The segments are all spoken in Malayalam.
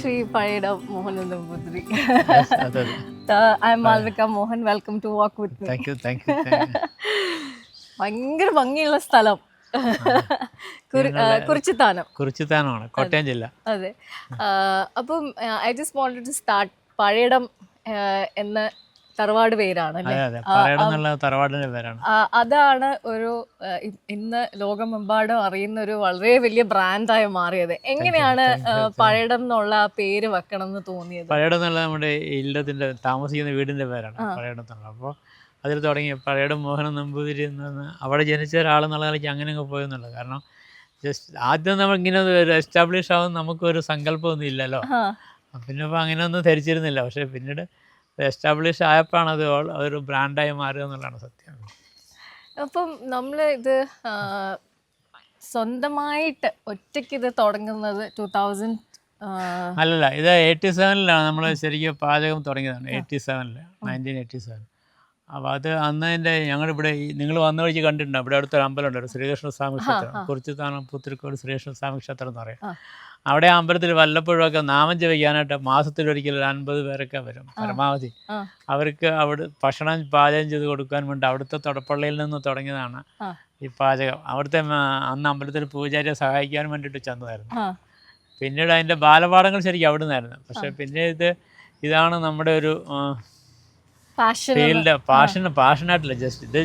Shri Payadam Mohan Nambudri. Yes, that is. I am Malvika Mohan. Welcome to Walk with Me. Thank you, thank you. Thank you. ഭയങ്കര ഭംഗിയുള്ള സ്ഥലം കുറിച്ചിത്താനം. കുറിച്ചിത്താനമാണ്, കോട്ടയം ജില്ല. അതെ. അപ്പം I just wanted to start Pazhayadam എന്ന തറവാട് പേരാണ് അല്ലേ? അതെ, പഴയടം എന്നുള്ള തറവാടിന്റെ പേരാണ്. അതാണ് ഒരു ഇന്ന് ലോകമെമ്പാടും അറിയുന്ന ഒരു വളരെ വലിയ ബ്രാൻഡായി മാറിയത്. എങ്ങനെയാണ് പഴയടം എന്നുള്ള ആ പേര് വെക്കണം എന്ന് തോന്നിയത്? പഴയടം എന്നുള്ള നമ്മുടെ ഇല്ലത്തിന്റെ താമസിക്കുന്ന വീടിന്റെ പേരാണ് പഴയടം എന്നുള്ളത്. അപ്പോൾ അതിൽ തുടങ്ങി പഴയടം മോഹനൻ നമ്പൂതിരി എന്ന് അവിടെ ജനിച്ച ഒരാളെന്നുള്ള നിലയ്ക്ക് അങ്ങനെ അങ്ങ് പോയെന്നുള്ളത്. കാരണം ജസ്റ്റ് ആദ്യം നമ്മൾ ഇങ്ങനെ ഒരു എസ്റ്റാബ്ലിഷ് ആവുന്ന നമുക്കൊരു സങ്കല്പമൊന്നും ഇല്ലല്ലോ. പിന്നെ ഇപ്പോൾ അങ്ങനെയൊന്നും ധരിച്ചിരുന്നില്ല. പക്ഷേ പിന്നീട് എസ്റ്റാബ്ലിഷ് ആയപ്പോഴാണ് അത് ഒരു ബ്രാൻഡായി മാറുക എന്നുള്ളതാണ് സത്യം. അപ്പം നമ്മൾ ഇത് സ്വന്തമായിട്ട് ഒറ്റയ്ക്ക് ഇത് തുടങ്ങുന്നത് 2000 അല്ലല്ല, ഇത് 87-ലാണ് നമ്മൾ ശരിക്കും പാചകം തുടങ്ങിയതാണ്. 1987. അപ്പോൾ അത് അന്ന് ഞങ്ങളിവിടെ നിങ്ങൾ വന്ന വഴിക്ക് കണ്ടിട്ടുണ്ട്. ഇവിടെ അടുത്തൊരു അമ്പലമുണ്ട്, ശ്രീകൃഷ്ണ സ്വാമി ക്ഷേത്രം. കുറിച്ചിത്താനം പുത്തിരിക്കോട് ശ്രീകൃഷ്ണ സ്വാമി ക്ഷേത്രം എന്ന് പറയും. അവിടെ അമ്പലത്തിൽ വല്ലപ്പോഴൊക്കെ നാമം ജപിക്കാനായിട്ട് മാസത്തിലൊരിക്കൽ 50 പേരൊക്കെ വരും പരമാവധി. അവർക്ക് അവിടെ ഭക്ഷണം പാചകം ചെയ്ത് കൊടുക്കാൻ വേണ്ടി അവിടുത്തെ തൊടപ്പള്ളിയിൽ നിന്ന് തുടങ്ങിയതാണ് ഈ പാചകം. അവിടുത്തെ അന്ന് അമ്പലത്തിൽ പൂജാരിയെ സഹായിക്കാൻ വേണ്ടിയിട്ട് ചെന്നതായിരുന്നു. പിന്നീട് അതിൻ്റെ ബാലപാഠങ്ങൾ ശരിക്കും അവിടെ നിന്നായിരുന്നു. പക്ഷേ പിന്നെ ഇതാണ് നമ്മുടെ ഒരു ഫീൽഡ്. പാഷനായിട്ടില്ല, ജസ്റ്റ് ഇത്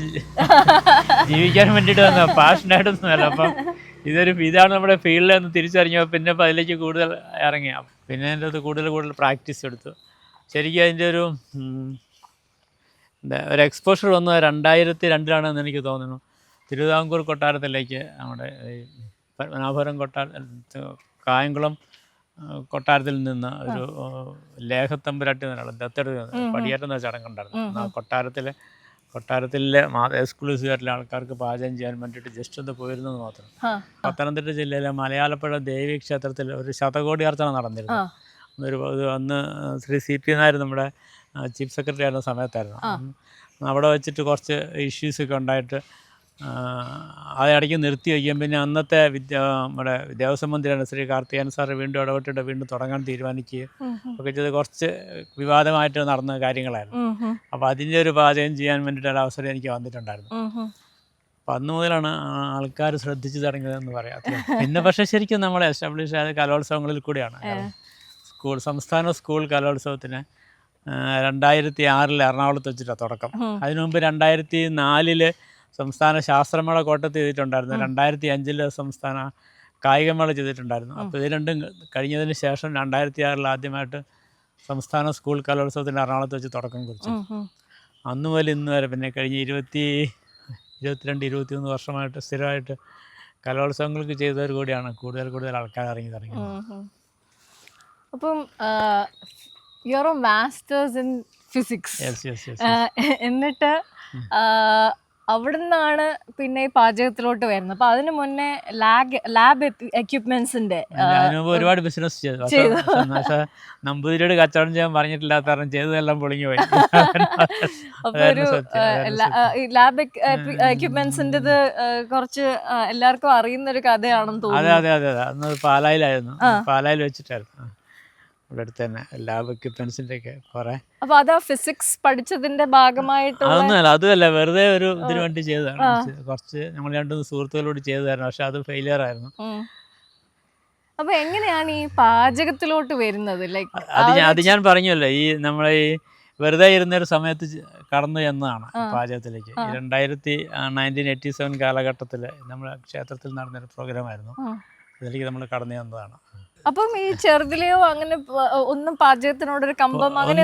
ജീവിക്കാൻ വേണ്ടിയിട്ട് വന്ന പാഷനായിട്ടൊന്നുമല്ല. അപ്പം ഇതാണ് നമ്മുടെ ഫീൽഡ് എന്ന് തിരിച്ചറിഞ്ഞപ്പോൾ പിന്നെ അപ്പോൾ അതിലേക്ക് കൂടുതൽ ഇറങ്ങി. പിന്നെ അതിൻ്റെ അത് കൂടുതൽ പ്രാക്ടീസ് എടുത്തു. ശരിക്കും അതിൻ്റെ ഒരു എക്സ്പോഷർ വന്നത് 2002-ലാണെന്ന് എനിക്ക് തോന്നുന്നു. തിരുവിതാംകൂർ കൊട്ടാരത്തിലേക്ക് നമ്മുടെ പത്മനാഭപുരം കായംകുളം കൊട്ടാരത്തിൽ നിന്ന് ഒരു ലേഖത്തമ്പുരാട്ടി എന്നൊരാൾ ദത്തെടുത്ത് പടിയേറ്റുന്ന ചടങ്ങുണ്ടായിരുന്നു. കൊട്ടാരത്തിലെ എക്സ്ക്ലൂസീവായിട്ടുള്ള ആൾക്കാർക്ക് പാചകം ചെയ്യാൻ വേണ്ടിയിട്ട് ജസ്റ്റ് ഒന്ന് പോയിരുന്നത് മാത്രം. പത്തനംതിട്ട ജില്ലയിലെ മലയാളപ്പുഴ ദേവി ക്ഷേത്രത്തിൽ ഒരു ശതകോടിയാർച്ചന നടന്നിരുന്നു. അന്ന് ശ്രീ CP നായർ നമ്മുടെ ചീഫ് സെക്രട്ടറി ആയിരുന്ന സമയത്തായിരുന്നു. അവിടെ വെച്ചിട്ട് കുറച്ച് ഇഷ്യൂസൊക്കെ ഉണ്ടായിട്ട് അതിടയ്ക്ക് നിർത്തി വയ്ക്കും. പിന്നെ അന്നത്തെ നമ്മുടെ ദേവസ്വം മന്ത്രിയാണ് ശ്രീ കാർത്തികേയൻ സാറ് വീണ്ടും ഇടപെട്ടിട്ട് വീണ്ടും തുടങ്ങാൻ തീരുമാനിക്കുകയും ഒക്കെ ചെയ്ത് കുറച്ച് വിവാദമായിട്ട് നടന്ന കാര്യങ്ങളായിരുന്നു. അപ്പോൾ അതിൻ്റെ ഒരു പാചകം ചെയ്യാൻ വേണ്ടിയിട്ടൊരു അവസരം എനിക്ക് വന്നിട്ടുണ്ടായിരുന്നു. അപ്പം അന്ന് മുതലാണ് ആൾക്കാർ ശ്രദ്ധിച്ചു തുടങ്ങിയതെന്ന് പറയാം. പിന്നെ പക്ഷേ ശരിക്കും നമ്മൾ എസ്റ്റാബ്ലിഷ് ആയത് കലോത്സവങ്ങളിൽ കൂടിയാണ്. സംസ്ഥാന സ്കൂൾ കലോത്സവത്തിന് 2006 എറണാകുളത്ത് വെച്ചിട്ടാണ് തുടക്കം. അതിനു മുമ്പ് 2004 സംസ്ഥാന ശാസ്ത്രമേള കോട്ടയത്ത് ചെയ്തിട്ടുണ്ടായിരുന്നു. 2005 സംസ്ഥാന കായികമേള ചെയ്തിട്ടുണ്ടായിരുന്നു. അപ്പോൾ ഇത് രണ്ടും കഴിഞ്ഞതിന് ശേഷം 2006 ആദ്യമായിട്ട് സംസ്ഥാന സ്കൂൾ കലോത്സവത്തിന് എറണാകുളത്ത് വെച്ച് തുടക്കം കുറിച്ചു. അന്ന് മുതൽ ഇന്ന് വരെ പിന്നെ കഴിഞ്ഞ 22-23 വർഷമായിട്ട് സ്ഥിരമായിട്ട് കലോത്സവങ്ങൾക്ക് ചെയ്തവർ കൂടിയാണ് കൂടുതൽ ആൾക്കാർ ഇറങ്ങി തുടങ്ങിയത്. അപ്പം you are A masters in physics. എന്നിട്ട് അവിടെ നിന്നാണ് പിന്നെ ഈ പാചകത്തിലോട്ട് വരുന്നത്. അപ്പൊ അതിന് മുന്നേ ലാബ് എക്യുപ്മെന്റ്സിന്റെ ഒരുപാട് ബിസിനസ് ചെയ്തു. നമ്പൂതിരിയോട് കച്ചവടം ചെയ്യാൻ പറഞ്ഞിട്ടില്ലാത്ത കാരണം ചെയ്തതെല്ലാം പൊളിഞ്ഞു പോയി. അപ്പൊ ഒരു ലാബ് എക്യുപ്മെന്റ്സിന്റെ കുറച്ച് എല്ലാവർക്കും അറിയുന്ന ഒരു കഥയാണെന്ന് തോന്നുന്നു. അതെ അന്ന് പാലായിലായിരുന്നു. പാലായിൽ വെച്ചിട്ടായിരുന്നു ഇവിടെ അടുത്ത് തന്നെ ലാബ് എക്യുപ്മെന്റ്സിന്റെ ഒക്കെ കുറെ. അപ്പൊ അതാ ഫിസിക്സ് പഠിച്ചതിന്റെ ഭാഗമായിട്ട് അതുമല്ല, വെറുതെ ഒരു ഇതിനു വേണ്ടി ചെയ്തതാണ്. കുറച്ച് നമ്മൾ 2 സുഹൃത്തുക്കളോട് ചെയ്തതായിരുന്നു. പക്ഷെ അത് ഫെയിലിയർ ആയിരുന്നു. അപ്പൊ എങ്ങനെയാണ് ഈ പാചകത്തിലോട്ട് വരുന്നത്? ലൈക്ക് അത് ഞാൻ പറഞ്ഞല്ലോ, ഈ നമ്മളെ ഈ വെറുതെ ഇരുന്നൊരു സമയത്ത് കടന്നു ചെന്നതാണ് പാചകത്തിലേക്ക്. 1987 കാലഘട്ടത്തിൽ നമ്മുടെ ക്ഷേത്രത്തിൽ നടന്നൊരു പ്രോഗ്രാമായിരുന്നു. അതിലേക്ക് നമ്മൾ കടന്നു ചെന്നതാണ്. അപ്പം ഈ ചെറുതിലെയോ അങ്ങനെ ഒന്നും പാചകത്തിനോടൊരു കമ്പം അങ്ങനെ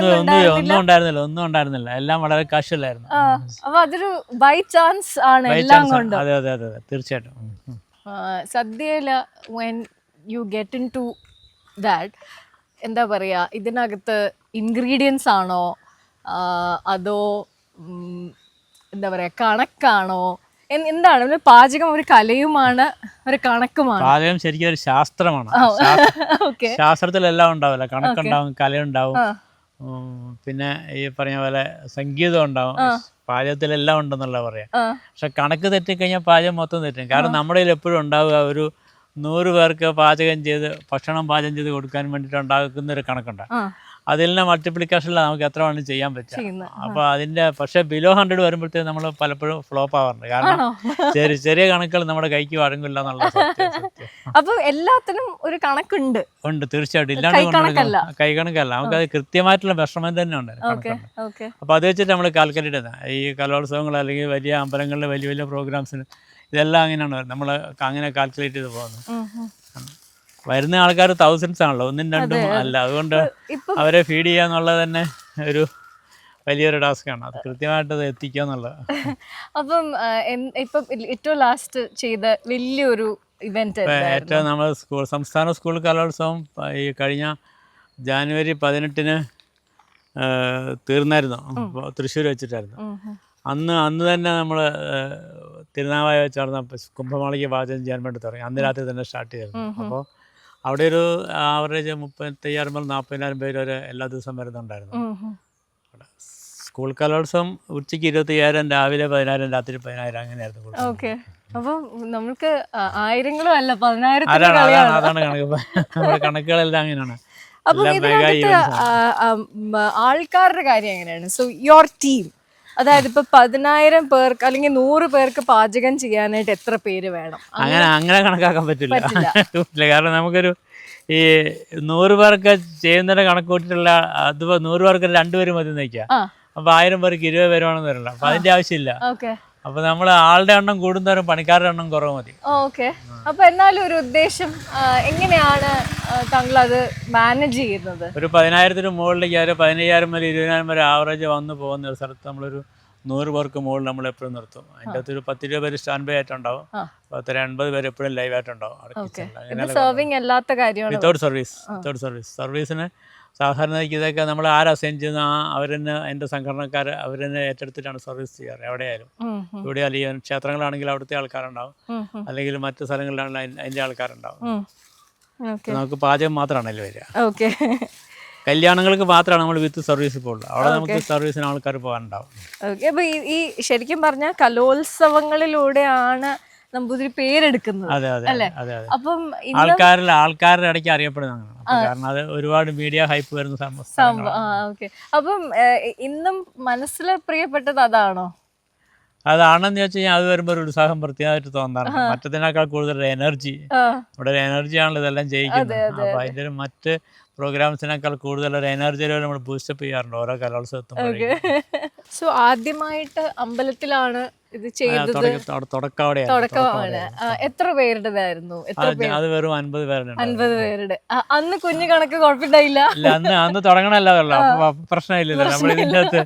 ഒന്നും ഉണ്ടായിരുന്നില്ല. എല്ലാം വളരെ കാഷ്വലായിരുന്നു. അപ്പൊ അതൊരു ബൈ ചാൻസ് ആണ് എല്ലാം കൊണ്ട്. അതെ തീർച്ചയായിട്ടും. സദ്യയില് when you get into that, എന്താ പറയാ, ഇതിനകത്ത് ഇൻഗ്രീഡിയൻസ് ആണോ അതോ എന്താ പറയാ കണക്കാണോ? എന്താണ് പാചകം? ഒരു കലയുമാണ്, ഒരു കണക്കുമാണ്. പാചകം ശരിക്കും ഒരു ശാസ്ത്രമാണ്. ശാസ്ത്രത്തിലെല്ലാം ഉണ്ടാവില്ല, കണക്കുണ്ടാവും, കലയുണ്ടാവും, പിന്നെ ഈ പറഞ്ഞ പോലെ സംഗീതം ഉണ്ടാവും. പാചകത്തിലെല്ലാം ഉണ്ടെന്നുള്ള പറയാം. പക്ഷെ കണക്ക് തെറ്റിക്കഴിഞ്ഞാൽ പാചകം മൊത്തം തെറ്റും. കാരണം നമ്മുടെ കയ്യിൽ എപ്പോഴും ഉണ്ടാവുക ഒരു 100 പേർക്ക് ഭക്ഷണം പാചകം ചെയ്ത് കൊടുക്കാൻ വേണ്ടിയിട്ട് ഉണ്ടാക്കുന്ന ഒരു കണക്കുണ്ട്. അതിൽ നിന്ന് മൾട്ടിപ്ലിക്കേഷനിൽ നമുക്ക് എത്ര വേണം ചെയ്യാൻ പറ്റും. അപ്പോൾ പക്ഷേ ബിലോ 100 വരുമ്പോഴത്തേക്ക് നമ്മൾ പലപ്പോഴും ഫ്ലോപ്പ് ആവാറുണ്ട്. കാരണം ചെറിയ കണക്കുകൾ നമ്മുടെ കൈക്ക് വഴങ്ങില്ല എന്നുള്ള അപ്പോൾ എല്ലാത്തിനും ഒരു കണക്കുണ്ട്. തീർച്ചയായിട്ടും. ഇല്ലാണ്ട് കൈ കണക്കല്ല, നമുക്കത് കൃത്യമായിട്ടുള്ള മെഷർമെന്റ് തന്നെ ഉണ്ട്. അപ്പോൾ അത് വെച്ചിട്ട് നമ്മൾ കാൽക്കുലേറ്റ് ചെയ്യുന്നത് ഈ കലോത്സവങ്ങൾ അല്ലെങ്കിൽ വലിയ അമ്പലങ്ങളിൽ വലിയ വലിയ പ്രോഗ്രാംസിന് ഇതെല്ലാം അങ്ങനെയാണ് നമ്മൾ അങ്ങനെ കാൽക്കുലേറ്റ് ചെയ്ത് പോകുന്നത്. വരുന്ന ആൾക്കാർ തൗസൻഡ്സ് ആണല്ലോ, 1-2 അല്ല. അതുകൊണ്ട് അവരെ ഫീഡ് ചെയ്യുക എന്നുള്ളത് തന്നെ ഒരു വലിയൊരു ടാസ്ക്കാണ്. അത് കൃത്യമായിട്ട് അത് എത്തിക്കുക എന്നുള്ളത്. അപ്പം ഇപ്പം ഏറ്റവും ലാസ്റ്റ് ചെയ്ത വലിയൊരു ഇവന്റ് ഏറ്റവും നമ്മൾ സംസ്ഥാന സ്കൂൾ കലോത്സവം ഈ കഴിഞ്ഞ ജാനുവരി 18-ന് തീർന്നായിരുന്നു. തൃശ്ശൂർ വെച്ചിട്ടായിരുന്നു. അന്ന് തന്നെ നമ്മൾ തിരുനാവായ വെച്ച് നടന്ന കുംഭമാളിക പാചകം ചെയ്യാൻ വേണ്ടി തുടങ്ങി. അന്ന് രാത്രി തന്നെ സ്റ്റാർട്ട് ചെയ്തിരുന്നു. അപ്പോൾ അവിടെ ഒരു ആവറേജ് 35,000-40,000 പേര് വരെ എല്ലാ ദിവസവും വരുന്നുണ്ടായിരുന്നു. സ്കൂൾ കലോത്സവം ഉച്ചയ്ക്ക് 25,000, രാവിലെ 10,000, രാത്രി 10,000 അങ്ങനെയായിരുന്നു. ഓക്കെ. അപ്പം നമുക്ക് ആയിരങ്ങളും അല്ല 10,000 അതാണ് കണക്ക്. നമ്മുടെ കണക്കുകളെല്ലാം അങ്ങനെയാണ്. അപ്പം ആൾക്കാരുടെ കാര്യം എങ്ങനെയാണ്? സോ യുവർ ടീം, അതായത് ഇപ്പൊ 10,000 പേർക്ക് അല്ലെങ്കിൽ 100 പേർക്ക് പാചകം ചെയ്യാനായിട്ട് എത്ര പേര് വേണം? അങ്ങനെ കണക്കാക്കാൻ പറ്റില്ല. കാരണം നമുക്കൊരു ഈ 100 പേർക്ക് ചെയ്യുന്നതിന്റെ കണക്ക് കൂട്ടിയിട്ടുള്ള അത് 100 പേർക്ക് 2 പേര് മതി നയിക്കുക. അപ്പൊ 1000 പേർക്ക് 20 പേര് വേണമെന്ന് വരില്ല. അപ്പൊ അതിന്റെ ആവശ്യമില്ല. അപ്പൊ നമ്മൾ ആളുടെ എണ്ണം കൂടുന്നവരും പണിക്കാരുടെ എണ്ണം കുറവ് മതി. ഓക്കെ. അപ്പൊ എന്നാലും ഒരു ഉദ്ദേശം എങ്ങനെയാണ് താങ്കൾ അത് മാനേജ് ചെയ്യുന്നത്? ഒരു 10,000-ന് മുകളിലേക്ക് 15,000 മുതൽ 20,000 വരെ ആവറേജ് വന്നു പോകുന്ന ഒരു സ്ഥലത്ത് നമ്മളൊരു 100 പേർക്ക് മുകളിൽ നമ്മൾ എപ്പോഴും നിർത്തും. അതിൻ്റെ അകത്ത് ഒരു 10-20 പേര് സ്റ്റാൻഡ് ബൈ ആയിട്ടുണ്ടാവും. 80 പേര് എപ്പോഴും ലൈവ് ആയിട്ടുണ്ടാവും. വിത്തൗട്ട് സർവീസിന് സാധാരണ ഇതൊക്കെ നമ്മൾ ആരാ അസൈൻ ചെയ്യുന്ന അവരെന്നെ എൻ്റെ സംഘടനക്കാർ അവരെന്നെ ഏറ്റെടുത്തിട്ടാണ് സർവീസ് ചെയ്യാറ്. എവിടെയായാലും ഇവിടെ അല്ലെങ്കിൽ ക്ഷേത്രങ്ങളാണെങ്കിൽ അവിടുത്തെ ആൾക്കാരുണ്ടാവും, അല്ലെങ്കിൽ മറ്റു സ്ഥലങ്ങളിലാണെങ്കിൽ അതിൻ്റെ ആൾക്കാരുണ്ടാവും. നമുക്ക് പാചകം മാത്രമാണല്ലോ വരിക. കല്യാണങ്ങൾക്ക് മാത്രമാണ് നമ്മൾ വിത്ത് സർവീസ് പോകുള്ളൂ. അവിടെ നമുക്ക് സർവീസിന് ആൾക്കാർ പോകാനുണ്ടാവും. അപ്പോൾ ഈ ശരിക്കും പറഞ്ഞാൽ കലോത്സവങ്ങളിലൂടെയാണ് നമ്പൂതിരി പേരെടുക്കുന്നത്. അതെ. അപ്പം ആൾക്കാരുടെ ഇടയ്ക്ക് അറിയപ്പെടുന്നതാണ്. കാരണം അത് ഒരുപാട് മീഡിയ ഹൈപ്പ് വരുന്ന സംഭവം. അപ്പം ഇന്നും മനസ്സിൽ പ്രിയപ്പെട്ടത് അതാണോ? അതാണെന്ന് വെച്ച് കഴിഞ്ഞാൽ അത് വരുമ്പോൾ ഒരു ഉത്സാഹം പ്രത്യേകമായിട്ട് തോന്നാറുണ്ട്. മറ്റതിനേക്കാൾ കൂടുതൽ എനർജി, ഇവിടെ ഒരു എനർജിയാണല്ലോ ഇതെല്ലാം ചെയ്യിക്കുന്നത്. അപ്പോൾ അതിൻ്റെ ഒരു മറ്റ് പ്രോഗ്രാംസിനേക്കാൾ കൂടുതൽ ഒരു എനർജിയിലൂടെ നമ്മൾ ബൂസ്റ്റപ്പ് ചെയ്യാറുണ്ട് ഓരോ കലോത്സവത്തും. സോ ആദ്യമായിട്ട് അമ്പലത്തിലാണ് ഇത് ചെയ്തത്? തുടക്കമാണ്. എത്ര പേരുടേതായിരുന്നു? അത് വെറും 50 പേരുടെ. 50 പേരുടെ. അന്ന് കുഞ്ഞു കണക്ക് കുഴപ്പമില്ല. അന്ന് തുടങ്ങണല്ലോ, പ്രശ്നമില്ലല്ലോ. നമ്മൾ ഇതിൻ്റെ അകത്ത്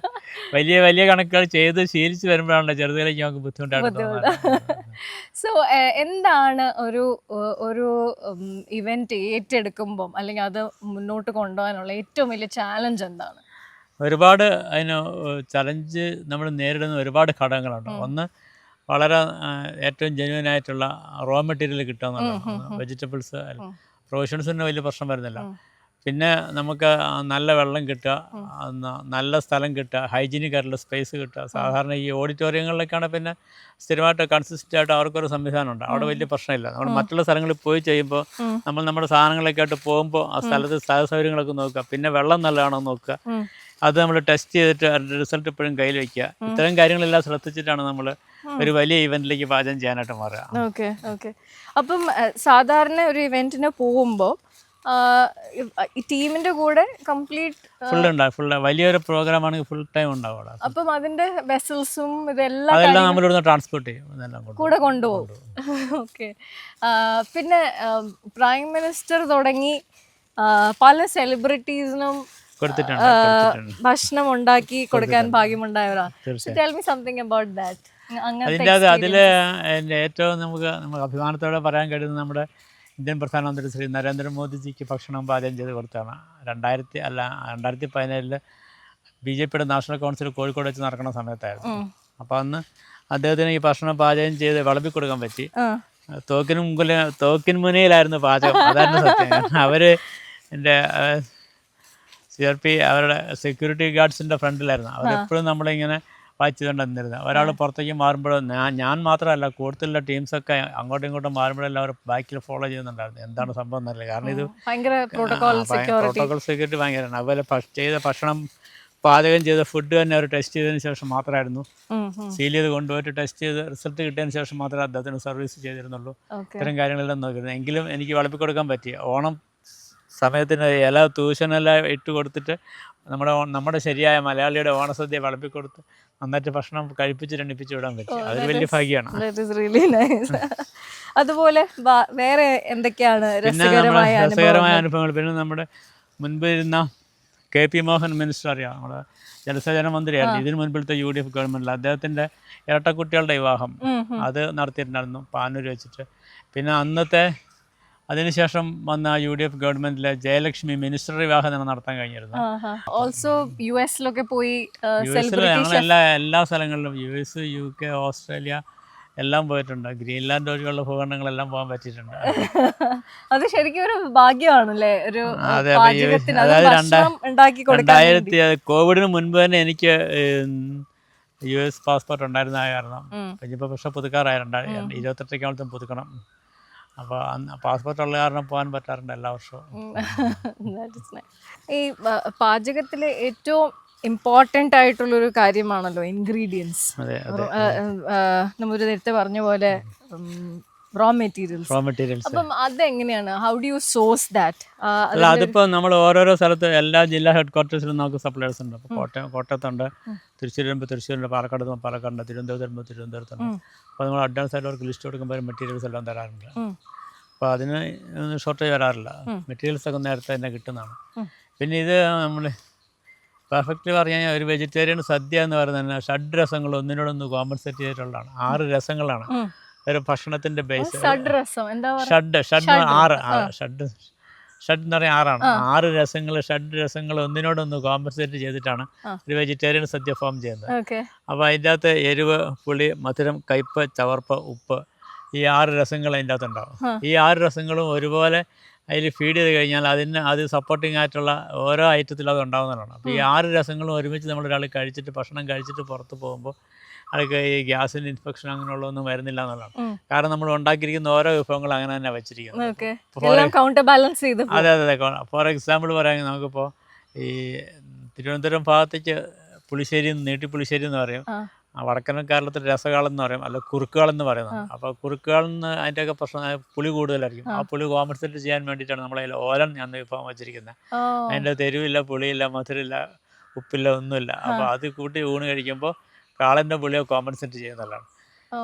വലിയ വലിയ കണക്കുകൾ ചെയ്ത് ശീലിച്ച് വരുമ്പോഴാണല്ലോ ചെറുതിലേക്ക് നമുക്ക് ബുദ്ധിമുട്ടായിട്ട്. സോ എന്താണ് ഒരു ഇവന്റ് ഏറ്റെടുക്കുമ്പം അല്ലെങ്കിൽ അത് മുന്നോട്ട് കൊണ്ടുപോകാനുള്ള ഏറ്റവും വലിയ ചാലഞ്ച് എന്താണ്? ഒരുപാട് അതിന് ചലഞ്ച് നമ്മൾ നേരിടുന്ന ഒരുപാട് ഘടകങ്ങളുണ്ട്. ഒന്ന് വളരെ ഏറ്റവും ജെന്യുവനായിട്ടുള്ള റോ മെറ്റീരിയൽ കിട്ടുക എന്നുള്ളതാണ്. വെജിറ്റബിൾസ് പ്രൊവിഷൻസിന് വലിയ പ്രശ്നം വരുന്നില്ല. പിന്നെ നമുക്ക് നല്ല വെള്ളം കിട്ടുക, നല്ല സ്ഥലം കിട്ടുക, ഹൈജീനിക് ആയിട്ടുള്ള സ്പേസ് കിട്ടുക. സാധാരണ ഈ ഓഡിറ്റോറിയങ്ങളിലൊക്കെയാണ് പിന്നെ സ്ഥിരമായിട്ട് കൺസിസ്റ്റൻ്റ് ആയിട്ട് അവർക്കൊരു സംവിധാനമുണ്ട്. അവിടെ വലിയ പ്രശ്നമില്ല. നമ്മൾ മറ്റുള്ള സ്ഥലങ്ങളിൽ പോയി ചെയ്യുമ്പോൾ നമ്മൾ നമ്മുടെ സാധനങ്ങളൊക്കെ ആയിട്ട് പോകുമ്പോൾ ആ സ്ഥലത്ത് സ്ഥല സൗകര്യങ്ങളൊക്കെ നോക്കുക, പിന്നെ വെള്ളം നല്ലതാണോ നോക്കുക, അത് നമ്മൾ ടെസ്റ്റ് ചെയ്തിട്ട് അതിൻ്റെ റിസൾട്ട് എപ്പോഴും കയ്യിൽ വയ്ക്കുക. ഇത്തരം കാര്യങ്ങളെല്ലാം ശ്രദ്ധിച്ചിട്ടാണ് നമ്മൾ ഒരു വലിയ ഇവന്റിലേക്ക് പാചകം ചെയ്യാനായിട്ട് മാറുക. അപ്പം സാധാരണ ഒരു ഇവന്റിന് പോകുമ്പോൾ ഈ ടീമിന്റെ കൂടെ ഫുൾ വലിയൊരു പ്രോഗ്രാം ആണെങ്കിൽ ഫുൾ ടൈം ഉണ്ടാവും. അപ്പം അതിന്റെ വെസൽസും ഇതെല്ലാം നമ്മളിവിടുന്ന് ട്രാൻസ്പോർട്ട് ചെയ്യും, കൂടെ കൊണ്ടുപോകും. ഓക്കെ. പിന്നെ പ്രൈം മിനിസ്റ്റർ തുടങ്ങി പല സെലിബ്രിറ്റീസിനും ഭക്ഷണം ഉണ്ടാക്കി കൊടുക്കാൻ ഭാഗ്യമുണ്ടായവരാണ്. അതിൽ ഏറ്റവും നമുക്ക് അഭിമാനത്തോടെ പറയാൻ കഴിയുന്നത് നമ്മുടെ ഇന്ത്യൻ പ്രധാനമന്ത്രി ശ്രീ നരേന്ദ്രമോദിജിക്ക് ഭക്ഷണം പാചകം ചെയ്ത് കൊടുത്താണ്. 2017 BJPയുടെ നാഷണൽ കൗൺസിൽ കോഴിക്കോട് വെച്ച് നടക്കുന്ന സമയത്തായിരുന്നു. അപ്പോൾ അന്ന് അദ്ദേഹത്തിന് ഈ ഭക്ഷണം പാചകം ചെയ്ത് വിളമ്പി കൊടുക്കാൻ പറ്റി. തോക്കിൻ മുനയിലായിരുന്നു പാചകം. അതായിരുന്നു സത്യം. അവർ എൻ്റെ CRP അവരുടെ സെക്യൂരിറ്റി ഗാർഡ്സിൻ്റെ ഫ്രണ്ടിലായിരുന്നു. അവരെപ്പോഴും നമ്മളിങ്ങനെ വായിച്ചുകൊണ്ട് വന്നിരുന്നത്. ഒരാൾ പുറത്തേക്ക് മാറുമ്പോൾ ഞാൻ മാത്രമല്ല, കൂടുതലുള്ള ടീംസൊക്കെ അങ്ങോട്ടും ഇങ്ങോട്ടും മാറുമ്പോഴെല്ലാം അവർ ബാക്കിൽ ഫോളോ ചെയ്യുന്നുണ്ടായിരുന്നു. എന്താണ് സംഭവം എന്നറിയില്ല. കാരണം ഇത് ഭയങ്കര പ്രോട്ടോകോൾ സെക്യൂരിറ്റി ഭയങ്കരമാണ്. അതുപോലെ ചെയ്ത ഭക്ഷണം, പാചകം ചെയ്ത ഫുഡ് തന്നെ അവർ ടെസ്റ്റ് ചെയ്തതിന് ശേഷം മാത്രമായിരുന്നു, സീൽ ചെയ്ത് കൊണ്ടുപോയിട്ട് ടെസ്റ്റ് ചെയ്ത് റിസൾട്ട് കിട്ടിയതിന് ശേഷം മാത്രമേ അദ്ദേഹത്തിന് സർവീസ് ചെയ്തിരുന്നുള്ളൂ. ഇത്തരം കാര്യങ്ങളെല്ലാം നോക്കിയിരുന്നു. എങ്കിലും എനിക്ക് വിളമ്പിക്കൊടുക്കാൻ പറ്റി. ഓണം സമയത്തിന് ഇല ട്യൂഷനെല്ലാം ഇട്ട് കൊടുത്തിട്ട് നമ്മുടെ ശരിയായ മലയാളിയുടെ ഓണസദ്യ വിളമ്പിക്കൊടുത്ത് നന്നായിട്ട് ഭക്ഷണം കഴിപ്പിച്ച് രണ്ടിപ്പിച്ച് വിടാൻ പറ്റി. അതൊരു വലിയ ഭാഗ്യമാണ്. അതുപോലെ വേറെ എന്തൊക്കെയാണ് പിന്നെ നമ്മുടെ രസകരമായ അനുഭവങ്ങൾ? പിന്നെ നമ്മുടെ മുൻപ് ഇരുന്ന KP മോഹൻ മിനിസ്റ്റർ അറിയാം, നമ്മുടെ ജലസേചന മന്ത്രിയായിരുന്നു. ഇതിന് മുൻപിലത്തെ UDF ഗവൺമെൻറ്റിൽ അദ്ദേഹത്തിൻ്റെ ഇരട്ടക്കുട്ടികളുടെ വിവാഹം അത് നടത്തിയിട്ടുണ്ടായിരുന്നു പാനൂർ വെച്ചിട്ട്. പിന്നെ അതിനുശേഷം വന്ന UDF ഗവൺമെന്റിലെ ജയലക്ഷ്മി മിനിസ്റ്റർ വിവാഹം തന്നെ നടത്താൻ കഴിഞ്ഞിരുന്നു. ഓൾസോ US-ലൊക്കെ പോയി ഞങ്ങൾ എല്ലാ സ്ഥലങ്ങളിലും US, UK, ഓസ്ട്രേലിയ എല്ലാം പോയിട്ടുണ്ട്. ഗ്രീൻലാൻഡ് ഒഴികെയുള്ള ഭൂഖണ്ഡങ്ങളെല്ലാം പോകാൻ പറ്റിയിട്ടുണ്ട്. അത് ശരിക്കും ഒരു ഭാഗ്യമാണല്ലേ, ഒരു കോവിഡിന് മുൻപ് തന്നെ എനിക്ക് US പാസ്പോർട്ട് ഉണ്ടായിരുന്ന കാരണം ഇനിയിപ്പോൾ പക്ഷെ പുതുക്കാറായി 2028 പുതുക്കണം. അപ്പോൾ പാസ്പോർട്ട് ഉള്ള കാരണം പോകാൻ പറ്റാറുണ്ട് എല്ലാ വർഷവും. ഈ പാചകത്തിൽ ഏറ്റവും ഇമ്പോർട്ടൻ്റ് ആയിട്ടുള്ളൊരു കാര്യമാണല്ലോ ഇൻഗ്രീഡിയൻസ്. നമ്മൾ നേരത്തെ പറഞ്ഞ പോലെ റോ മെറ്റീരിയൽസ്. അപ്പം അതെങ്ങനെയാണ്, how do you source that? അല്ല, അതിപ്പോൾ നമ്മൾ ഓരോരോ സ്ഥലത്ത് എല്ലാ ജില്ലാ ഹെഡ് ക്വാർട്ടേഴ്സിലും നമുക്ക് സപ്ലയേഴ്സ് ഉണ്ട്. അപ്പോൾ കോട്ടയത്തുണ്ട്, തൃശ്ശൂർ വരുമ്പോൾ തൃശ്ശൂരുണ്ട്, പാലക്കാടുണ്ട്, തിരുവനന്തപുരത്തുണ്ട്. അപ്പോൾ നമ്മൾ അഡ്വാൻസ് ആയിട്ട് അവർക്ക് ലിസ്റ്റ് കൊടുക്കുമ്പോൾ മെറ്റീരിയൽസ് എല്ലാം തരാറുണ്ട്. അപ്പോൾ അതിന് ഷോർട്ടേജ് വരാറില്ല. മെറ്റീരിയൽസൊക്കെ നേരത്തെ തന്നെ കിട്ടുന്നതാണ്. പിന്നെ ഇത് നമ്മൾ പെർഫെക്റ്റ്ലി പറഞ്ഞു കഴിഞ്ഞാൽ ഒരു വെജിറ്റേറിയൻ സദ്യ എന്ന് പറയുന്നത് ഷഡ്രസങ്ങൾ ഒന്നിനോടൊന്ന് കോമ്പൻസേറ്റ് ചെയ്തിട്ടുള്ളതാണ്. 6 രസങ്ങളാണ് ഒരു ഭക്ഷണത്തിൻ്റെ ബേസ്. ഷഡ് എന്ന് പറഞ്ഞാൽ 6ആണ്. 6 രസങ്ങൾ, ഷഡ്രസങ്ങൾ ഒന്നിനോടൊന്ന് കോമ്പൻസേറ്റ് ചെയ്തിട്ടാണ് ഒരു വെജിറ്റേറിയൻ സദ്യ ഫോം ചെയ്യുന്നത്. അപ്പോൾ അതിൻ്റെ അകത്ത് എരിവ്, പുളി, മധുരം, കയ്പ്പ്, ചവർപ്പ്, ഉപ്പ്, ഈ 6 രസങ്ങൾ അതിൻ്റെ അകത്തുണ്ടാവും. ഈ 6 രസങ്ങളും ഒരുപോലെ അതിൽ ഫീഡ് ചെയ്ത് കഴിഞ്ഞാൽ അത് സപ്പോർട്ടിംഗ് ആയിട്ടുള്ള ഓരോ ഐറ്റത്തിലും അത് ഉണ്ടാകുന്നതാണ്. അപ്പോൾ ഈ 6 രസങ്ങളും ഒരുമിച്ച് നമ്മളൊരാൾ കഴിച്ചിട്ട് ഭക്ഷണം കഴിച്ചിട്ട് പുറത്ത് പോകുമ്പോൾ അതൊക്കെ ഈ ഗ്യാസിൻ്റെ ഇൻഫെക്ഷൻ അങ്ങനെയുള്ളതൊന്നും വരുന്നില്ല എന്നുള്ളതാണ്. കാരണം നമ്മൾ ഉണ്ടാക്കിയിരിക്കുന്ന ഓരോ വിഭവങ്ങളും അങ്ങനെ തന്നെ വെച്ചിരിക്കുന്നത്. അതെ. ഫോർ എക്സാമ്പിൾ പറയുകയാണെങ്കിൽ നമുക്കിപ്പോൾ ഈ തിരുവനന്തപുരം ഭാഗത്തേക്ക് പുളിശ്ശേരി, നീട്ടിപ്പുളിശ്ശേരി എന്ന് പറയും. വടക്കൻ കേരളത്തിൽ രസകാളം എന്ന് പറയും, അല്ല കുറുക്കുകളെന്ന് പറയുന്നത്. അപ്പോൾ കുറുക്കുകളെന്ന് അതിൻ്റെയൊക്കെ പ്രശ്നം പുളി കൂടുതലായിരിക്കും. ആ പുളി കോമ്പൻസേറ്റ് ചെയ്യാൻ വേണ്ടിയിട്ടാണ് നമ്മളതിൽ ഓലൻ എന്ന വിഭവം വെച്ചിരിക്കുന്നത്. അതിൻ്റെ തെരുവില്ല, പുളിയില്ല, മധുരമില്ല, ഉപ്പില്ല, ഒന്നുമില്ല. അപ്പോൾ അത് കൂട്ടി ഊണ് കഴിക്കുമ്പോൾ കാളൻ്റെ പുളിയോ കോമ്പൻസേറ്റ് ചെയ്യുന്നതാണ്.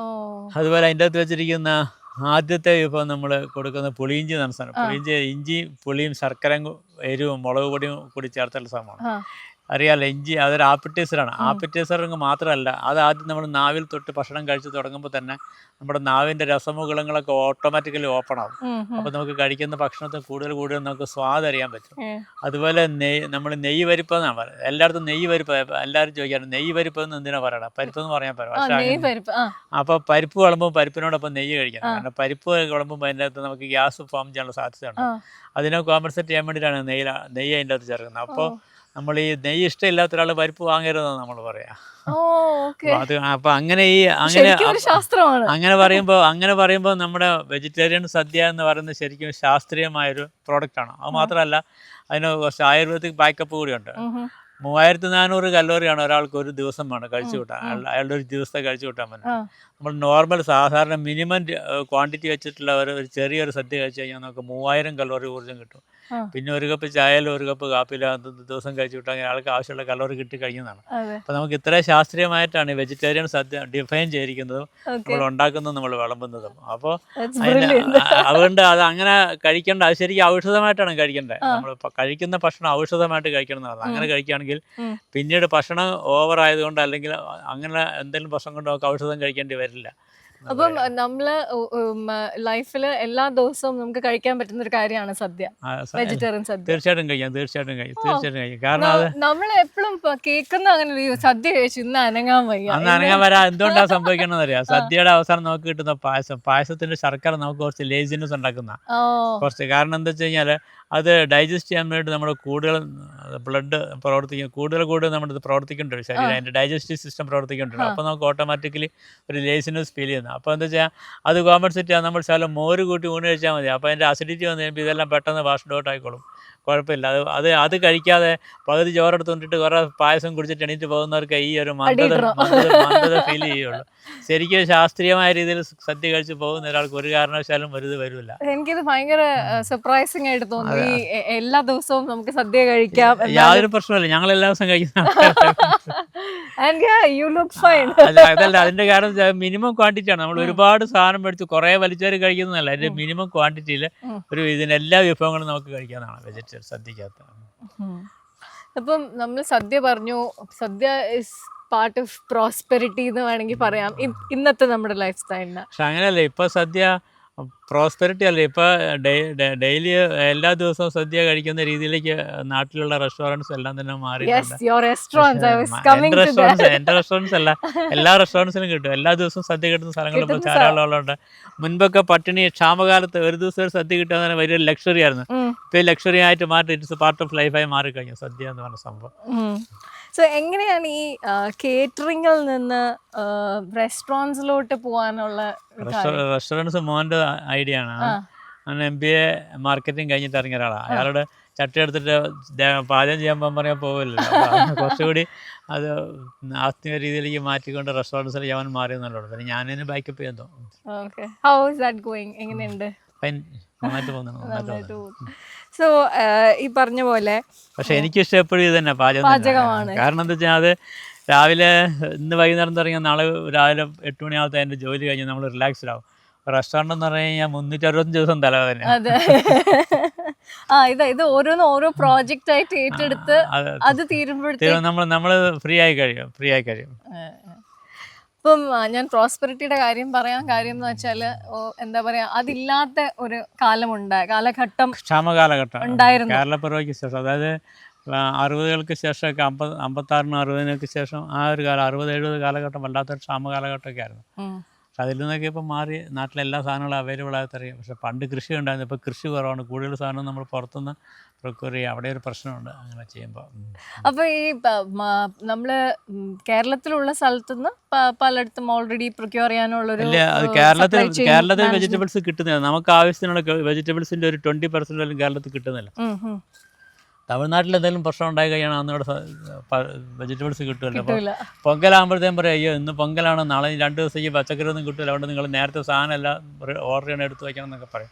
അതുപോലെ അതിൻ്റെ അകത്ത് വെച്ചിരിക്കുന്ന ആദ്യത്തെ വിഭവം നമ്മൾ കൊടുക്കുന്ന പുളിയിഞ്ചി എന്ന സാധനം. പുളിയിഞ്ചി ഇഞ്ചി, പുളിയും ശർക്കരയും എരിവും മുളക് പൊടിയും കൂടി ചേർത്തുള്ള സാധനമാണ്. അറിയാമല്ലോ, ഇഞ്ചി അതൊരു ആപ്പിറ്റൈസറാണ്. ആപ്പിറ്റൈസറിങ് മാത്രമല്ല, അത് ആദ്യം നമ്മൾ നാവിൽ തൊട്ട് ഭക്ഷണം കഴിച്ച് തുടങ്ങുമ്പോൾ തന്നെ നമ്മുടെ നാവിൻ്റെ രസമുകുളങ്ങളൊക്കെ ഓട്ടോമാറ്റിക്കലി ഓപ്പൺ ആവും. അപ്പോൾ നമുക്ക് കഴിക്കുന്ന ഭക്ഷണത്തിൽ കൂടുതൽ നമുക്ക് സ്വാദ് അറിയാൻ പറ്റും. അതുപോലെ നമ്മൾ നെയ്യ് പരിപ്പ് എന്നാണ് പറയുന്നത്. എല്ലായിടത്തും നെയ്യ് പരിപ്പ്, എല്ലാവരും ചോദിക്കാറുണ്ട് നെയ്യ് പരിപ്പ് എന്ന് എന്തിനാണ് പറയണം, പരിപ്പെന്ന് പറയാൻ പറ്റും. പക്ഷേ അപ്പോൾ പരിപ്പ് വിളമ്പുമ്പോൾ പരിപ്പിനോടൊപ്പം നെയ്യ് കഴിക്കണം. കാരണം പരിപ്പ് വിളമ്പുമ്പോൾ അതിൻ്റെ അകത്ത് നമുക്ക് ഗ്യാസ് ഫോം ചെയ്യാനുള്ള സാധ്യതയുണ്ട്. അതിനെ കോമ്പൻസേറ്റ് ചെയ്യാൻ വേണ്ടിയിട്ടാണ് നെയ്യ് അതിൻ്റെ അകത്ത് ചേർക്കുന്നത്. അപ്പോൾ നമ്മൾ ഈ നെയ്യ് ഇഷ്ടമില്ലാത്ത ഒരാൾ പരിപ്പ് വാങ്ങരുതെന്ന് നമ്മൾ പറയാം. അത് അപ്പം അങ്ങനെ പറയുമ്പോൾ നമ്മുടെ വെജിറ്റേറിയൻ സദ്യ എന്ന് പറയുന്നത് ശരിക്കും ശാസ്ത്രീയമായൊരു പ്രോഡക്റ്റാണ്. അത് മാത്രമല്ല, അതിന് കുറച്ച് ആയുർവേദിക് ബാക്കപ്പ് കൂടിയുണ്ട്. 3400 കലോറിയാണ് ഒരാൾക്ക് ഒരു ദിവസം വേണം കഴിച്ചു കൂട്ടാൻ. അയാളുടെ ഒരു ദിവസത്തെ കഴിച്ചു കൂട്ടാൻ പറ്റും. നമ്മൾ നോർമൽ സാധാരണ മിനിമം ക്വാണ്ടിറ്റി വെച്ചിട്ടുള്ള ഒരു ചെറിയൊരു സദ്യ കഴിച്ചു കഴിഞ്ഞാൽ നമുക്ക് 3000 കലോറി ഊർജ്ജം കിട്ടും. പിന്നെ ഒരു കപ്പ് ചായയിലും ഒരു കപ്പ് കാപ്പിയിലും ദിവസം കഴിച്ചു വിട്ടാൽ അയാൾക്ക് ആവശ്യമുള്ള കലോറി കിട്ടി കഴിയുന്നതാണ്. അപ്പോൾ നമുക്ക് ഇത്രയും ശാസ്ത്രീയമായിട്ടാണ് വെജിറ്റേറിയൻ സദ്യ ഡിഫൈൻ ചെയ്തിരിക്കുന്നതും നമ്മൾ ഉണ്ടാക്കുന്നതും നമ്മൾ വിളമ്പുന്നതും. അപ്പോൾ അതുകൊണ്ട് അത് അങ്ങനെ കഴിക്കേണ്ട, അത് ശരിക്കും ഔഷധമായിട്ടാണ് കഴിക്കേണ്ടത്. നമ്മൾ കഴിക്കുന്ന ഭക്ഷണം ഔഷധമായിട്ട് കഴിക്കണം എന്നാണ്. അങ്ങനെ കഴിക്കുകയാണെങ്കിൽ പിന്നീട് ഭക്ഷണം ഓവർ ആയതുകൊണ്ട് അല്ലെങ്കിൽ അങ്ങനെ എന്തെങ്കിലും ഭക്ഷണം കൊണ്ട് നമുക്ക് ഔഷധം കഴിക്കേണ്ടി വരില്ല. അപ്പം നമ്മള് ലൈഫിൽ എല്ലാ ദിവസവും നമുക്ക് കഴിക്കാൻ പറ്റുന്ന ഒരു കാര്യമാണ് സദ്യ, വെജിറ്റേറിയൻ സദ്യ. തീർച്ചയായിട്ടും കഴിക്കാം. കാരണം അത് നമ്മൾ എപ്പോഴും കേൾക്കുന്ന അങ്ങനെ ഒരു സദ്യ കഴിച്ചു ഇന്ന് അനങ്ങാൻ വയ്യ. അന്ന് അനങ്ങാൻ വരാൻ എന്തുകൊണ്ടാ സംഭവിക്കണമെന്ന് അറിയാം. സദ്യയുടെ അവസാനം നമുക്ക് കിട്ടുന്ന പായസത്തിന്റെ ശർക്കര നമുക്ക് കുറച്ച് ലേസിനെസ് ഉണ്ടാക്കുന്ന കുറച്ച്. കാരണം എന്താ വെച്ച് കഴിഞ്ഞാൽ അത് ഡൈജസ്റ്റ് ചെയ്യാൻ വേണ്ടി നമ്മുടെ കൂടുതൽ ബ്ലഡ് കൂടുതൽ നമ്മുടെ പ്രവർത്തിക്കേണ്ടി ശരീരം, അതിൻ്റെ ഡൈജസ്റ്റീവ് സിസ്റ്റം പ്രവർത്തിക്കേണ്ടി. അപ്പോൾ നമുക്ക് ഓട്ടോമാറ്റിക്കലി ഒരു ലേസിനെസ് ഫീൽ ചെയ്യുന്നത്. അപ്പോൾ എന്താ വെച്ചാൽ അത് കോമ്പൻസേറ്റ് ചെയ്യാൻ നമ്മൾ ശകലം മോര് കൂട്ടി ഊണ് കഴിച്ചാൽ മതി. അപ്പോൾ അതിൻ്റെ അസിഡിറ്റി വന്നു കഴിയുമ്പോൾ ഇതെല്ലാം പെട്ടെന്ന് വാഷ്ഡ് ഔട്ട് ആയിക്കോളും, കുഴപ്പമില്ല. അത് കഴിക്കാതെ പകുതി ചോറെടുത്തുകൊണ്ടിട്ട് കുറേ പായസം കുടിച്ചിട്ട് എണീറ്റ് പോകുന്നവർക്ക് ഈ ഒരു മന്ദത ഫീൽ ചെയ്യുള്ളൂ. ശരിക്കും ശാസ്ത്രീയമായ രീതിയിൽ സദ്യ കഴിച്ച് പോകുന്ന ഒരാൾക്ക് ഒരു കാരണവശാലും ഒരു ഇത് വരില്ല. എനിക്കിത് ഭയങ്കര സർപ്രൈസിംഗ് ആയിട്ട് തോന്നി. എല്ലാ ദിവസവും നമുക്ക് സദ്യ കഴിക്കാം, യാതൊരു പ്രശ്നമില്ല. ഞങ്ങൾ എല്ലാ ദിവസവും കഴിക്കുന്ന അതല്ല, അതിന്റെ കാരണം മിനിമം ക്വാണ്ടിറ്റിയാണ്. നമ്മൾ ഒരുപാട് സാധനം മേടിച്ച് കുറേ വലിച്ചേറി കഴിക്കുന്നതല്ല, അതിന്റെ മിനിമം ക്വാണ്ടിറ്റിയിൽ ഒരു ഇതിന് എല്ലാ വിഭവങ്ങളും നമുക്ക് കഴിക്കാവുന്നതാണ് വെജിറ്റേറിയൻ സദ്യക്കകത്ത്. അപ്പം നമ്മൾ സദ്യ പറഞ്ഞു, സദ്യ ഇസ് പാർട്ട് ഓഫ് പ്രോസ്പെരിറ്റി എന്ന് വേണമെങ്കിൽ പറയാം ഇന്നത്തെ നമ്മുടെ ലൈഫ് സ്റ്റൈലിന്. പക്ഷെ അങ്ങനെയല്ലേ ഇപ്പൊ സദ്യ പ്രോസ്പെരിറ്റി അല്ലേ, ഇപ്പൊ ഡെയിലി എല്ലാ ദിവസവും സദ്യ കഴിക്കുന്ന രീതിയിലേക്ക് നാട്ടിലുള്ള റെസ്റ്റോറൻറ്റ്സ് എല്ലാം തന്നെ മാറിയിട്ടുണ്ട്. എന്റെ റെസ്റ്റോറൻറ്റ്സ് അല്ല, എല്ലാ റെസ്റ്റോറൻറ്റ്സിലും കിട്ടും. എല്ലാ ദിവസവും സദ്യ കിട്ടുന്ന സ്ഥലങ്ങൾ ഇപ്പോൾ ധാരാളമുണ്ട്. മുൻപൊക്കെ ക്ഷാമകാലത്ത് ഒരു ദിവസം ഒരു സദ്യ കിട്ടുക തന്നെ വലിയൊരു ലക്ഷറി ആയിരുന്നു. ഇപ്പൊ ലക്ഷറി ആയിട്ട് മാറി, ഇറ്റ്സ് പാർട്ട് ഓഫ് ലൈഫായി മാറിക്കഴിഞ്ഞു സദ്യ എന്ന് പറഞ്ഞ സംഭവം. സോ എങ്ങനെയാണ് ഈ കേറ്ററിംഗിൽ നിന്ന് റെസ്റ്റോറൻറ്റ്സിലോട്ട് പോകാനുള്ള? റെസ്റ്റോറൻറ്റ്സ് മോൻ്റെ ഐഡിയ ആണ്. MBA മാർക്കറ്റിംഗ് കഴിഞ്ഞിട്ട് ഇറങ്ങിയ ഒരാളാണ്. അയാളുടെ ചട്ടി എടുത്തിട്ട് പാചകം ചെയ്യാൻ പറയാൻ പോകില്ലല്ലോ. കുറച്ചുകൂടി അത് ആത്മീയ രീതിയിലേക്ക് മാറ്റിക്കൊണ്ട് റെസ്റ്റോറൻറ്റ്സിൽ അവൻ മാറി എന്നുള്ളത്. പിന്നെ ഞാനിതിന് ബാക്കപ്പ് ചെയ്യാൻ തോന്നുന്നു. എങ്ങനെയുണ്ട്? നന്നായിട്ട് പോകുന്നു. സോ ഈ പറഞ്ഞ പോലെ പക്ഷെ എനിക്കിഷ്ടം എപ്പോഴും ഇത് തന്നെ പാചകമാണ്. കാരണം എന്താ വെച്ചാൽ അത് രാവിലെ ഇന്ന് വൈകുന്നേരം തുടങ്ങിയാൽ നാളെ രാവിലെ 8 മണിയാകത്തെ എൻ്റെ ജോലി കഴിഞ്ഞ് നമ്മൾ റിലാക്സ്ഡ് ആവും. റെസ്റ്റോറൻറ്റ് എന്ന് പറഞ്ഞു കഴിഞ്ഞാൽ 365 ദിവസം തലവേദന. ഇത് ഓരോ പ്രോജക്റ്റ് ആയിട്ട് ഏറ്റെടുത്ത് അത് തീരുമ്പോഴത്തേക്കും നമ്മൾ ഫ്രീ ആയി കഴിയും. ഇപ്പം ഞാൻ പ്രോസ്പെരിറ്റിയുടെ കാര്യം എന്ന് വെച്ചാൽ എന്താ പറയാ, അതില്ലാത്ത ഒരു കാലഘട്ടം ക്ഷാമകാലഘട്ടം ഉണ്ടായിരുന്നു കേരളപ്പിറവിക്ക് ശേഷം. അതായത് 60കൾക്ക് ശേഷമൊക്കെ 56-നും 60-നൊക്കെ ശേഷം ആ ഒരു കാലം 60-70 കാലഘട്ടം വല്ലാത്തൊരു ക്ഷാമകാലഘട്ടമൊക്കെ ആയിരുന്നു. പക്ഷെ അതിൽ നിന്നൊക്കെ ഇപ്പം മാറി നാട്ടിലെ എല്ലാ സാധനങ്ങളും അവൈലബിൾ ആയിട്ടറിയാം. പക്ഷെ പണ്ട് കൃഷി ഉണ്ടായിരുന്നു, ഇപ്പോൾ കൃഷി കുറവാണ്. കൂടുതൽ സാധനം നമ്മൾ പുറത്തുനിന്ന് പ്രൊക്യൂർ ചെയ്യുക. അവിടെ ഒരു പ്രശ്നമുണ്ട് അങ്ങനെ ചെയ്യുമ്പോൾ. അപ്പോൾ ഈ നമ്മൾ കേരളത്തിലുള്ള സ്ഥലത്തുനിന്ന് പലയിടത്തും ഓൾറെഡി പ്രൊക്യൂർ ചെയ്യാനുള്ളൊരു കേരളത്തിൽ വെജിറ്റബിൾസ് കിട്ടുന്നില്ല. നമുക്ക് ആവശ്യത്തിനുള്ള വെജിറ്റബിൾസിൻ്റെ ഒരു 20% കേരളത്തിൽ കിട്ടുന്നില്ല. തമിഴ്നാട്ടിൽ എന്തെങ്കിലും പ്രശ്നം ഉണ്ടായി കഴിയണം അന്നിവിടെ വെജിറ്റബിൾസ് കിട്ടുമല്ലോ. പൊങ്കലാകുമ്പോഴത്തേക്കും പറയാം, അയ്യോ ഇന്ന് പൊങ്കലാണ്, നാളെ 2 ദിവസത്തേക്ക് പച്ചക്കറി ഒന്നും കിട്ടില്ല, അതുകൊണ്ട് നിങ്ങൾ നേരത്തെ സാധനം എല്ലാം ഓർഡർ ചെയ്യണം, എടുത്ത് വയ്ക്കണം എന്നൊക്കെ പറയും.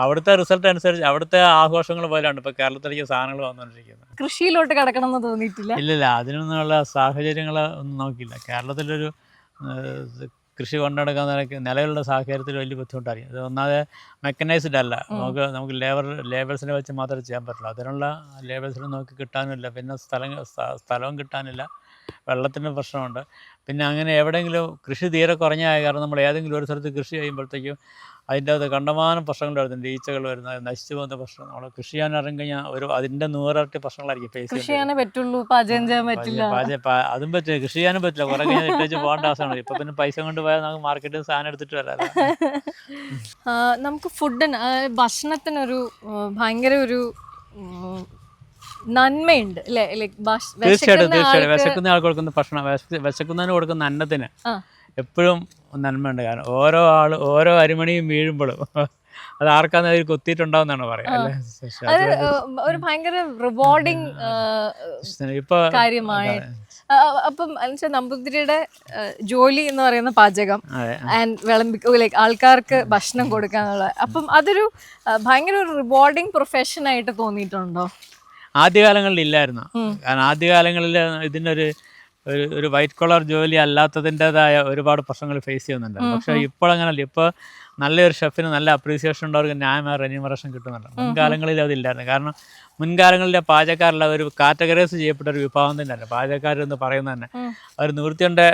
അവിടുത്തെ റിസൾട്ട് അനുസരിച്ച് അവിടുത്തെ ആഘോഷങ്ങൾ പോലെയാണ് ഇപ്പോൾ കേരളത്തിലേക്ക് സാധനങ്ങൾ വന്നുകൊണ്ടിരിക്കുന്നത്. കൃഷിയിലോട്ട് കിടക്കണമെന്ന് തോന്നിയിട്ടില്ല. ഇല്ലില്ല, അതിനൊന്നുള്ള സാഹചര്യങ്ങൾ ഒന്നും നോക്കിയില്ല. കേരളത്തിലൊരു കൃഷി കൊണ്ടുനടക്കാൻ നിലവിലുള്ള സാഹചര്യത്തിൽ വലിയ ബുദ്ധിമുട്ടായിരിക്കും. അത് ഒന്നാമത് മെക്കനൈസ്ഡ് അല്ല. നമുക്ക് ലേബേഴ്സിനെ വെച്ച് മാത്രമേ ചെയ്യാൻ പറ്റുള്ളൂ. അതിനുള്ള ലേബേഴ്സിനെ നോക്കി കിട്ടാനുമില്ല. പിന്നെ സ്ഥലവും കിട്ടാനില്ല. വെള്ളത്തിൻ്റെ പ്രശ്നമുണ്ട്. പിന്നെ അങ്ങനെ എവിടെയെങ്കിലും കൃഷി തീരെ കുറഞ്ഞായ കാരണം നമ്മൾ ഏതെങ്കിലും ഒരു സ്ഥലത്ത് കൃഷി ചെയ്യുമ്പോഴത്തേക്കും അതിൻ്റെ അത് കണ്ടമാനം പ്രശ്നങ്ങൾ വരുന്നുണ്ട്. ഈച്ചകൾ വരുന്നത്, നശിച്ചു പോകുന്ന പ്രശ്നം. നമ്മൾ കൃഷി ചെയ്യാൻ ഇറങ്ങിക്കഴിഞ്ഞാൽ അതിൻ്റെ 100 ഇരട്ടി പ്രശ്നങ്ങളായിരിക്കും ഫേസ് ചെയ്യുന്നത്. അതും പറ്റില്ല, കൃഷി ചെയ്യാനും പറ്റില്ല. കുറേ കഴിഞ്ഞാൽ ഇട്ടേച്ച് പോകേണ്ട അവസ്ഥയാണ്. ഇപ്പം പിന്നെ പൈസ കൊണ്ട് പോയാൽ നമുക്ക് മാർക്കറ്റിൽ സാധനം എടുത്തിട്ട് വരാം. നമുക്ക് ഭക്ഷണത്തിനൊരു ഭയങ്കര ഒരു നന്മയുണ്ട് അല്ലേ? തീർച്ചയായിട്ടും വിശക്കുന്ന ആൾക്ക് കൊടുക്കുന്ന ഭക്ഷണം, വിശക്കുന്നതിന് കൊടുക്കുന്ന അന്നത്തിന് എപ്പോഴും നന്മയുണ്ട്. കാരണം ഓരോ അരിമണിയും വീഴുമ്പോഴും അത് ആർക്കാന്ന് അതിൽ കൊത്തിയിട്ടുണ്ടാവുന്നാണ് പറയാം. ഒരു ഭയങ്കര റിവാർഡിങ് കാര്യമായി. അപ്പം നമ്പൂതിരിയുടെ ജോലി എന്ന് പറയുന്ന പാചകം ആൻഡ് ആൾക്കാർക്ക് ഭക്ഷണം കൊടുക്കാന്നുള്ള, അപ്പം അതൊരു ഭയങ്കര ഒരു റിവാർഡിങ് പ്രൊഫഷൻ ആയിട്ട് തോന്നിയിട്ടുണ്ടോ? ആദ്യകാലങ്ങളിൽ ഇല്ലായിരുന്നു. കാരണം ആദ്യകാലങ്ങളിൽ ഇതിനൊരു ഒരു വൈറ്റ് കോളർ ജോലി അല്ലാത്തതിൻ്റെതായ ഒരുപാട് പ്രശ്നങ്ങൾ ഫേസ് ചെയ്യുന്നുണ്ട്. പക്ഷേ ഇപ്പോൾ അങ്ങനല്ല. ഇപ്പോൾ നല്ലൊരു ഷെഫിന് നല്ല അപ്രീസിയേഷൻ ഉള്ളവർക്ക് ന്യായമായ റെന്യൂമറേഷൻ കിട്ടുന്നുണ്ട്. മുൻകാലങ്ങളിൽ അതില്ലായിരുന്നു. കാരണം മുൻകാലങ്ങളിലെ പാചകക്കാരെല്ലാം ഒരു കാറ്റഗറൈസ് ചെയ്യപ്പെട്ട ഒരു വിഭാഗം തന്നെയല്ല പാചകക്കാരെന്ന് പറയുന്നത് തന്നെ. അവർ നിവൃത്തിയുണ്ട്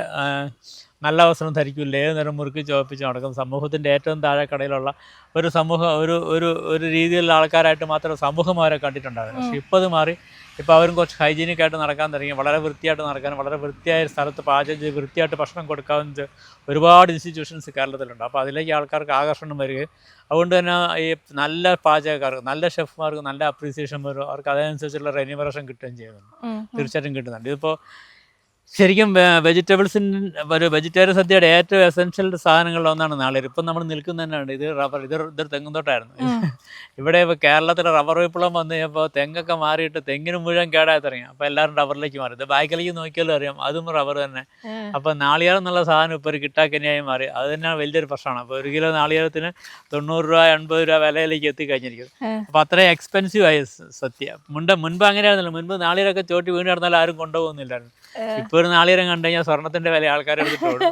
നല്ല വസ്ത്രം ധരിക്കില്ല, ഏത് നേരം മുറുക്കി ചോപ്പിച്ച് നടക്കും, സമൂഹത്തിൻ്റെ ഏറ്റവും താഴെക്കടയിലുള്ള ഒരു സമൂഹം, ഒരു രീതിയിലുള്ള ആൾക്കാരായിട്ട് മാത്രമേ സമൂഹം അവരെ കണ്ടിട്ടുണ്ടായിരുന്നു. പക്ഷേ ഇപ്പോൾ അത് മാറി. ഇപ്പോൾ അവരും കുറച്ച് ഹൈജീനിക്കായിട്ട് നടക്കാൻ തുടങ്ങി, വളരെ വൃത്തിയായിട്ട് നടക്കാനും വളരെ വൃത്തിയായ സ്ഥലത്ത് പാചകം ചെയ്ത് വൃത്തിയായിട്ട് ഭക്ഷണം കൊടുക്കാവുന്ന ഒരുപാട് ഇൻസ്റ്റിറ്റ്യൂഷൻസ് കേരളത്തിലുണ്ട്. അപ്പോൾ അതിലേക്ക് ആൾക്കാർക്ക് ആകർഷണം വരികയും അതുകൊണ്ട് തന്നെ ഈ നല്ല പാചകക്കാർക്ക്, നല്ല ഷെഫ്മാർക്ക് നല്ല അപ്രീസിയേഷൻ വരും, അവർക്ക് അതനുസരിച്ചുള്ള റെന്യൂമറേഷൻ കിട്ടുകയും ചെയ്യുന്നുണ്ട്. തീർച്ചയായിട്ടും കിട്ടുന്നുണ്ട്. ഇതിപ്പോൾ ശരിക്കും വെജിറ്റബിൾസിൻ്റെ ഒരു വെജിറ്റേറിയൻ സദ്യയുടെ ഏറ്റവും എസെൻഷ്യൽ സാധനങ്ങളിൽ ഒന്നാണ് നാളികേരം. ഇപ്പം നമ്മൾ നിൽക്കുന്ന തന്നെയാണ്. ഇത് റബ്ബർ, ഇതൊരു തെങ്ങുന്തോട്ടായിരുന്നു. ഇവിടെ ഇപ്പോൾ കേരളത്തിലെ റബ്ബർ വിപ്ലവം വന്നു കഴിഞ്ഞപ്പോൾ തെങ്ങൊക്കെ മാറിയിട്ട് തെങ്ങിന് മുഴുവൻ കേടായി തുടങ്ങി. അപ്പോൾ എല്ലാവരും റബ്ബറിലേക്ക് മാറി. ഇത് ബാക്കിലേക്ക് നോക്കിയാലും അറിയാം, അതും റബ്ബർ തന്നെ. അപ്പോൾ നാളികേരം എന്നുള്ള സാധനം ഇപ്പോൾ ഒരു കിട്ടാക്കനിയായി മാറി. അത് തന്നെയാണ് വലിയൊരു പ്രശ്നമാണ്. അപ്പോൾ 1 കിലോ നാളികേരത്തിന് 90 രൂപ 80 രൂപ വിലയിലേക്ക് എത്തിക്കഴിഞ്ഞിരിക്കുന്നത്. അപ്പോൾ അത്രയും എക്സ്പെൻസീവ് ആയി സദ്യ. മുൻപ് അങ്ങനെയായിരുന്നല്ലോ. മുൻപ് നാളികേരമൊക്കെ ചോട്ടി വീണ് കിടന്നാൽ ആരും കൊണ്ടുപോകുന്നില്ലായിരുന്നു. ഇപ്പോൾ ഒരു നാളികേരം കണ്ടു കഴിഞ്ഞാൽ സ്വർണത്തിന്റെ വില ആൾക്കാരെടുത്തിട്ടുള്ളൂ.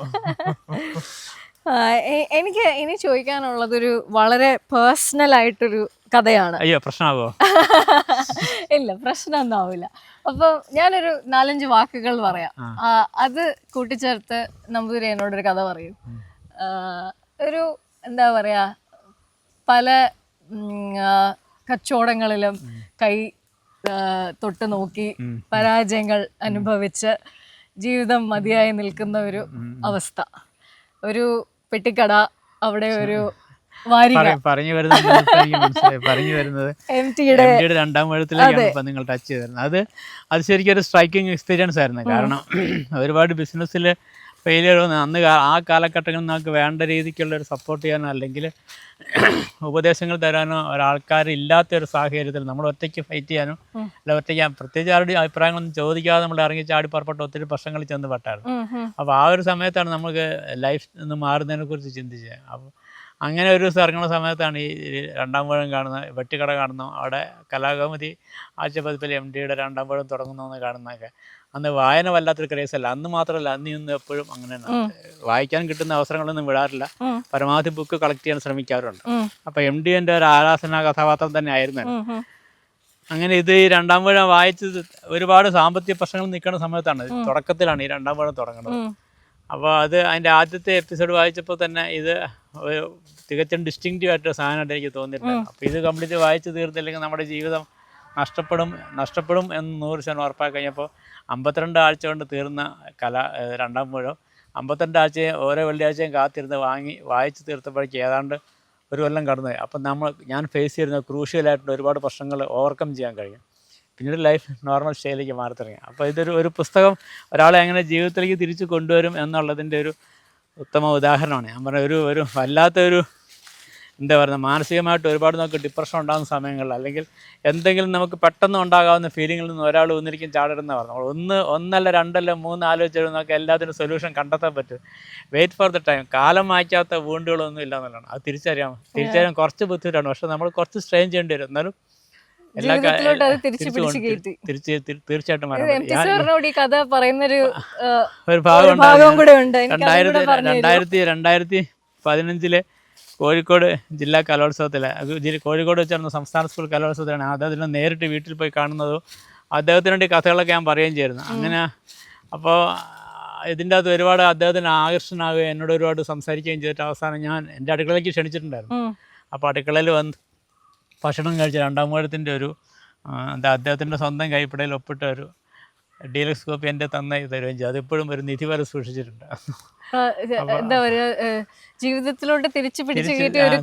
എനിക്ക് ഇനി ചോദിക്കാനുള്ളതൊരു വളരെ പേഴ്സണൽ ആയിട്ടൊരു കഥയാണ്. അയ്യോ, പ്രശ്നമാവോ? ഇല്ല, പ്രശ്നമൊന്നും ആവില്ല. അപ്പൊ ഞാനൊരു 4-5 വാക്കുകൾ പറയാം, അത് കൂട്ടിച്ചേർത്ത് നമ്പൂതിരി എന്നോടൊരു കഥ പറയും. ഒരു എന്താ പറയാ, പല കച്ചവടങ്ങളിലും കൈ തൊട്ട് നോക്കി പരാജയങ്ങൾ അനുഭവിച്ച് ജീവിതം മതിയായി നിൽക്കുന്ന ഒരു അവസ്ഥ. ഒരു പെട്ടിക്കട, അവിടെ ഒരു പറഞ്ഞു വരുന്നത് എംടിയുടെ 2ാം വഴുത്തിലേക്കാണ് നിങ്ങൾ ടച്ച് ചെയ്തിരുന്നത്. അത് ശരിക്കും ഒരു സ്ട്രൈക്കിംഗ് എക്സ്പീരിയൻസ് ആയിരുന്നു. കാരണം ഒരുപാട് ബിസിനസ്സിൽ ഫെയിലിയർ വന്ന് അന്ന് ആ കാലഘട്ടങ്ങളിൽ നമുക്ക് വേണ്ട രീതിക്കുള്ള ഒരു സപ്പോർട്ട് ചെയ്യാനോ അല്ലെങ്കിൽ ഉപദേശങ്ങൾ തരാനോ ഒരാൾക്കാരില്ലാത്ത ഒരു സാഹചര്യത്തിൽ നമ്മൾ ഒറ്റയ്ക്ക് ഫൈറ്റ് ചെയ്യാനോ അല്ല ഒറ്റയ്ക്ക് പ്രത്യേകിച്ച് ആരുടെയും അഭിപ്രായങ്ങളൊന്നും ചോദിക്കാതെ നമ്മൾ ഇറങ്ങി ചാടി പുറപ്പെട്ട് ഒത്തിരി പ്രശ്നങ്ങളിൽ ചെന്ന് പെട്ടായിരുന്നു. അപ്പോൾ ആ ഒരു സമയത്താണ് നമുക്ക് ലൈഫ് നിന്ന് മാറുന്നതിനെ കുറിച്ച് ചിന്തിച്ചത്. അപ്പോൾ അങ്ങനെ ഒരു ദിവസം ഇറങ്ങുന്ന സമയത്താണ് ഈ 2ാം വഴം കാണുന്നത്, വെട്ടിക്കട കാണുന്നു, അവിടെ കലാകൗമുദി ആഴ്ചപ്പതിപ്പിൽ എംടിയുടെ 2ാം വഴം തുടങ്ങുന്നതെന്ന് കാണുന്നതൊക്കെ. അന്ന് വായന വല്ലാത്തൊരു ക്രേസല്ല. അന്ന് മാത്രമല്ല, അന്ന് ഇന്ന് എപ്പോഴും അങ്ങനെ വായിക്കാൻ കിട്ടുന്ന അവസരങ്ങളൊന്നും വിടാറില്ല. പരമാവധി ബുക്ക് കളക്ട് ചെയ്യാൻ ശ്രമിക്കാറുണ്ട്. അപ്പോൾ എംടി എൻ്റെ ഒരു ആരാധനാ കഥാപാത്രം തന്നെ ആയിരുന്നു. അങ്ങനെ ഇത് ഈ 2ാം വഴം വായിച്ചത് ഒരുപാട് സാമ്പത്തിക പ്രശ്നങ്ങൾ നിൽക്കുന്ന സമയത്താണ്. തുടക്കത്തിലാണ് ഈ 2ാം വഴം തുടങ്ങുന്നത്. അപ്പോൾ അതിൻ്റെ ആദ്യത്തെ എപ്പിസോഡ് വായിച്ചപ്പോൾ തന്നെ ഇത് തികച്ചും ഡിസ്റ്റിങ്റ്റീവ് ആയിട്ടൊരു സാധനമായിട്ട് എനിക്ക് തോന്നിയിട്ടുണ്ട്. അപ്പോൾ ഇത് കംപ്ലീറ്റ് വായിച്ച് തീർത്തില്ലെങ്കിൽ നമ്മുടെ ജീവിതം നഷ്ടപ്പെടും എന്ന് 100% ഉറപ്പാക്കി കഴിഞ്ഞപ്പോൾ 52 ആഴ്ച കൊണ്ട് തീർന്ന 2ാം വഴം 52 ആഴ്ചയും ഓരോ വെള്ളിയാഴ്ചയും കാത്തിരുന്ന് വായിച്ച് തീർത്തപ്പോഴേക്ക് ഏതാണ്ട് 1 കൊല്ലം കടന്നുപോയി. അപ്പം ഞാൻ ഫേസ് ചെയ്യുന്ന ക്രൂഷ്യലായിട്ടുള്ള ഒരുപാട് പ്രശ്നങ്ങൾ ഓവർകം ചെയ്യാൻ കഴിയും. പിന്നീട് ലൈഫ് നോർമൽ സ്റ്റൈലിലേക്ക് മാറി തുടങ്ങി. അപ്പോൾ ഇതൊരു പുസ്തകം ഒരാളെ എങ്ങനെ ജീവിതത്തിലേക്ക് തിരിച്ചു കൊണ്ടുവരും എന്നുള്ളതിൻ്റെ ഒരു ഉത്തമ ഉദാഹരണമാണ്. ഞാൻ പറഞ്ഞ ഒരു വല്ലാത്തൊരു എന്താ പറയുക, മാനസികമായിട്ട് ഒരുപാട് നമുക്ക് ഡിപ്രഷൻ ഉണ്ടാകുന്ന സമയങ്ങളിൽ അല്ലെങ്കിൽ എന്തെങ്കിലും നമുക്ക് പെട്ടെന്ന് ഉണ്ടാകാവുന്ന ഫീലിങ്ങിൽ നിന്ന് ഒരാൾ ഒന്നിരിക്കും ചാടരുന്ന പറഞ്ഞു. ഒന്നല്ല 2 3 ആലോചിച്ചാലും നമുക്ക് എല്ലാത്തിനും സൊല്യൂഷൻ കണ്ടെത്താൻ പറ്റും. Wait for the time. കാലം വായിക്കാത്ത വൂണ്ടുകളൊന്നും ഇല്ല എന്നുള്ളതാണ്. അത് തിരിച്ചറിയാൻ കുറച്ച് ബുദ്ധിമുട്ടാണ്. പക്ഷെ നമ്മൾ കുറച്ച് സ്ട്രെയിൻ ചെയ്യേണ്ടി വരും. എന്നാലും തീർച്ചയായിട്ടും ഒരു ഭാഗം 2015 കോഴിക്കോട് ജില്ലാ കലോത്സവത്തിലെ കോഴിക്കോട് വെച്ച് നടന്ന സംസ്ഥാന സ്കൂൾ കലോത്സവത്തിലാണ് അദ്ദേഹത്തിനെ നേരിട്ട് വീട്ടിൽ പോയി കാണുന്നതും അദ്ദേഹത്തിന് വേണ്ടി കഥകളൊക്കെ ഞാൻ പറയുകയും ചെയ്യുന്നു. അങ്ങനെ അപ്പോൾ ഇതിൻ്റെ അകത്ത് ഒരുപാട് അദ്ദേഹത്തിന് ആകർഷണമാവുകയും എന്നോട് ഒരുപാട് സംസാരിക്കുകയും ചെയ്തിട്ട് അവസാനം ഞാൻ എൻ്റെ അടുക്കളയിലേക്ക് ക്ഷണിച്ചിട്ടുണ്ടായിരുന്നു. അപ്പോൾ അടുക്കളയിൽ വന്ന് ഭക്ഷണം കഴിച്ച 2ാം വഴത്തിൻ്റെ ഒരു അദ്ദേഹത്തിൻ്റെ സ്വന്തം കൈപ്പിടയിൽ ഒപ്പിട്ട ഒരു ഡീലക്സ് കോപ്പി എൻ്റെ തരുകയും ചെയ്തു. അതിപ്പോഴും ഒരു നിധി വരെ സൂക്ഷിച്ചിട്ടുണ്ട്. എന്താ പറയുക, ജീവിതത്തിലോട്ട് തിരിച്ചു പിടിച്ചു കയറ്റിയ ഒരു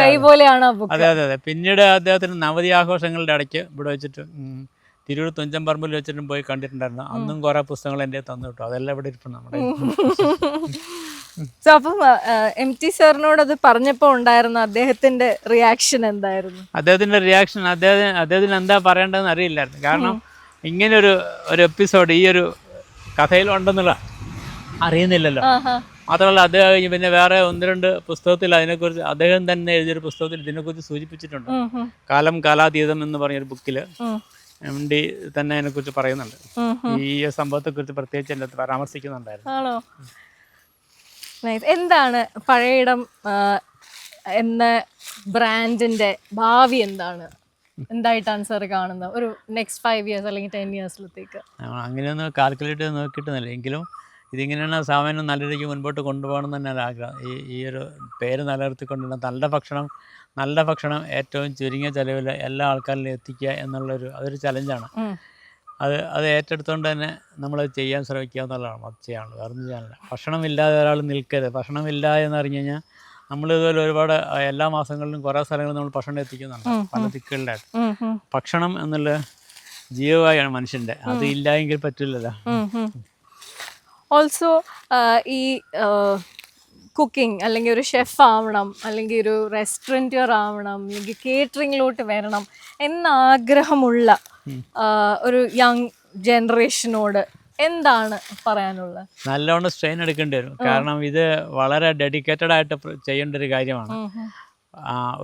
കൈ പോലെയാണ്. അതെ. പിന്നീട് അദ്ദേഹത്തിന് നവതി ആഘോഷങ്ങളുടെ ഇടയ്ക്ക് ഇവിടെ വെച്ചിട്ട് തിരൂർ തുഞ്ചൻ പറമ്പിൽ വെച്ചിട്ടും പോയി കണ്ടിട്ടുണ്ടായിരുന്നു. അന്നും കുറെ പുസ്തകങ്ങൾ എൻ്റെ തന്നു കിട്ടും. അതെല്ലാം ഇവിടെ ഇരിപ്പുണ്ട് നമ്മുടെ. അപ്പം എംടി സാറിനോട് അത് പറഞ്ഞപ്പോൾ ഉണ്ടായിരുന്ന അദ്ദേഹത്തിന്റെ റിയാക്ഷൻ എന്തായിരുന്നു? അദ്ദേഹത്തിന്റെ റിയാക്ഷൻ അദ്ദേഹത്തിന് എന്താ പറയേണ്ടതെന്ന് അറിയില്ലായിരുന്നു. കാരണം ഇങ്ങനൊരു എപ്പിസോഡ് ഈ ഒരു കഥയിലുണ്ടെന്നുള്ള അറിയുന്നില്ലല്ലോ. മാത്രമല്ല അദ്ദേഹം കഴിഞ്ഞ് പിന്നെ വേറെ 1-2 പുസ്തകത്തിൽ അതിനെക്കുറിച്ച് അദ്ദേഹം തന്നെ എഴുതിയൊരു പുസ്തകത്തിൽ ഇതിനെക്കുറിച്ച് സൂചിപ്പിച്ചിട്ടുണ്ട്. കാലം കാലാതീതം എന്ന് പറഞ്ഞൊരു ബുക്കിൽ എംടി തന്നെ അതിനെക്കുറിച്ച് പറയുന്നുണ്ട്. ഈ സംഭവത്തെക്കുറിച്ച് പ്രത്യേകിച്ച് എൻ്റെ പരാമർശിക്കുന്നുണ്ടായിരുന്നു. എന്താണ് പഴയിടം എന്ന ബ്രാൻഡിന്റെ ഭാവി എന്തായിട്ടാണ് സാർ കാണുന്നത് ഒരു നെക്സ്റ്റ് 5 years അല്ലെങ്കിൽ 10 yearsലത്തേക്ക്? അങ്ങനെയൊന്നും കാൽക്കുലേറ്റ് ചെയ്ത് നോക്കിയിട്ടൊന്നുമില്ല. എങ്കിലും ഇതിങ്ങനെയാണ് സാമാന്യം നല്ല രീതിക്ക് മുൻപോട്ട് കൊണ്ടുപോകണം എന്ന് തന്നെയാണ് ആഗ്രഹം. ഈ ഒരു പേര് നിലനിർത്തിക്കൊണ്ടുള്ള നല്ല ഭക്ഷണം ഏറ്റവും ചുരുങ്ങിയ ചിലവിൽ എല്ലാ ആൾക്കാരിലും എത്തിക്കുക എന്നുള്ളൊരു അതൊരു ചലഞ്ചാണ്. അത് ഏറ്റെടുത്തുകൊണ്ട് തന്നെ നമ്മൾ ചെയ്യാൻ ശ്രമിക്കുക എന്നുള്ളതാണ് അത് ചെയ്യാനുള്ളത്. വേറൊന്നും ചെയ്യാനില്ല. ഭക്ഷണമില്ലാതെ ഒരാൾ നിൽക്കരുത്. ഭക്ഷണമില്ല എന്ന് പറഞ്ഞു കഴിഞ്ഞാൽ നമ്മളിതുപോലെ ഒരുപാട് എല്ലാ മാസങ്ങളിലും കുറേ സ്ഥലങ്ങളിൽ നമ്മൾ ഭക്ഷണം എത്തിക്കുന്നുണ്ട് പല ദിക്കുകളിലായിട്ട്. ഭക്ഷണം എന്നുള്ള ജീവവായാണ് മനുഷ്യൻ്റെ, അത് ഇല്ലായെങ്കിൽ പറ്റില്ലല്ലോ. ഓൾസോ ഈ കുക്കിംഗ് അല്ലെങ്കിൽ ഒരു ഷെഫ് ആവണം, അല്ലെങ്കിൽ ഒരു റെസ്റ്റോറൻറ്റർ ആവണം, അല്ലെങ്കിൽ കേറ്ററിങ്ങിലോട്ട് വരണം എന്നാഗ്രഹമുള്ള ഒരു യങ് ജനറേഷനോട് എന്താണ് പറയാനുള്ളത്? നല്ലോണം സ്ട്രെയിൻ എടുക്കേണ്ടി വരും. കാരണം ഇത് വളരെ ഡെഡിക്കേറ്റഡ് ആയിട്ട് ചെയ്യേണ്ട ഒരു കാര്യമാണ്.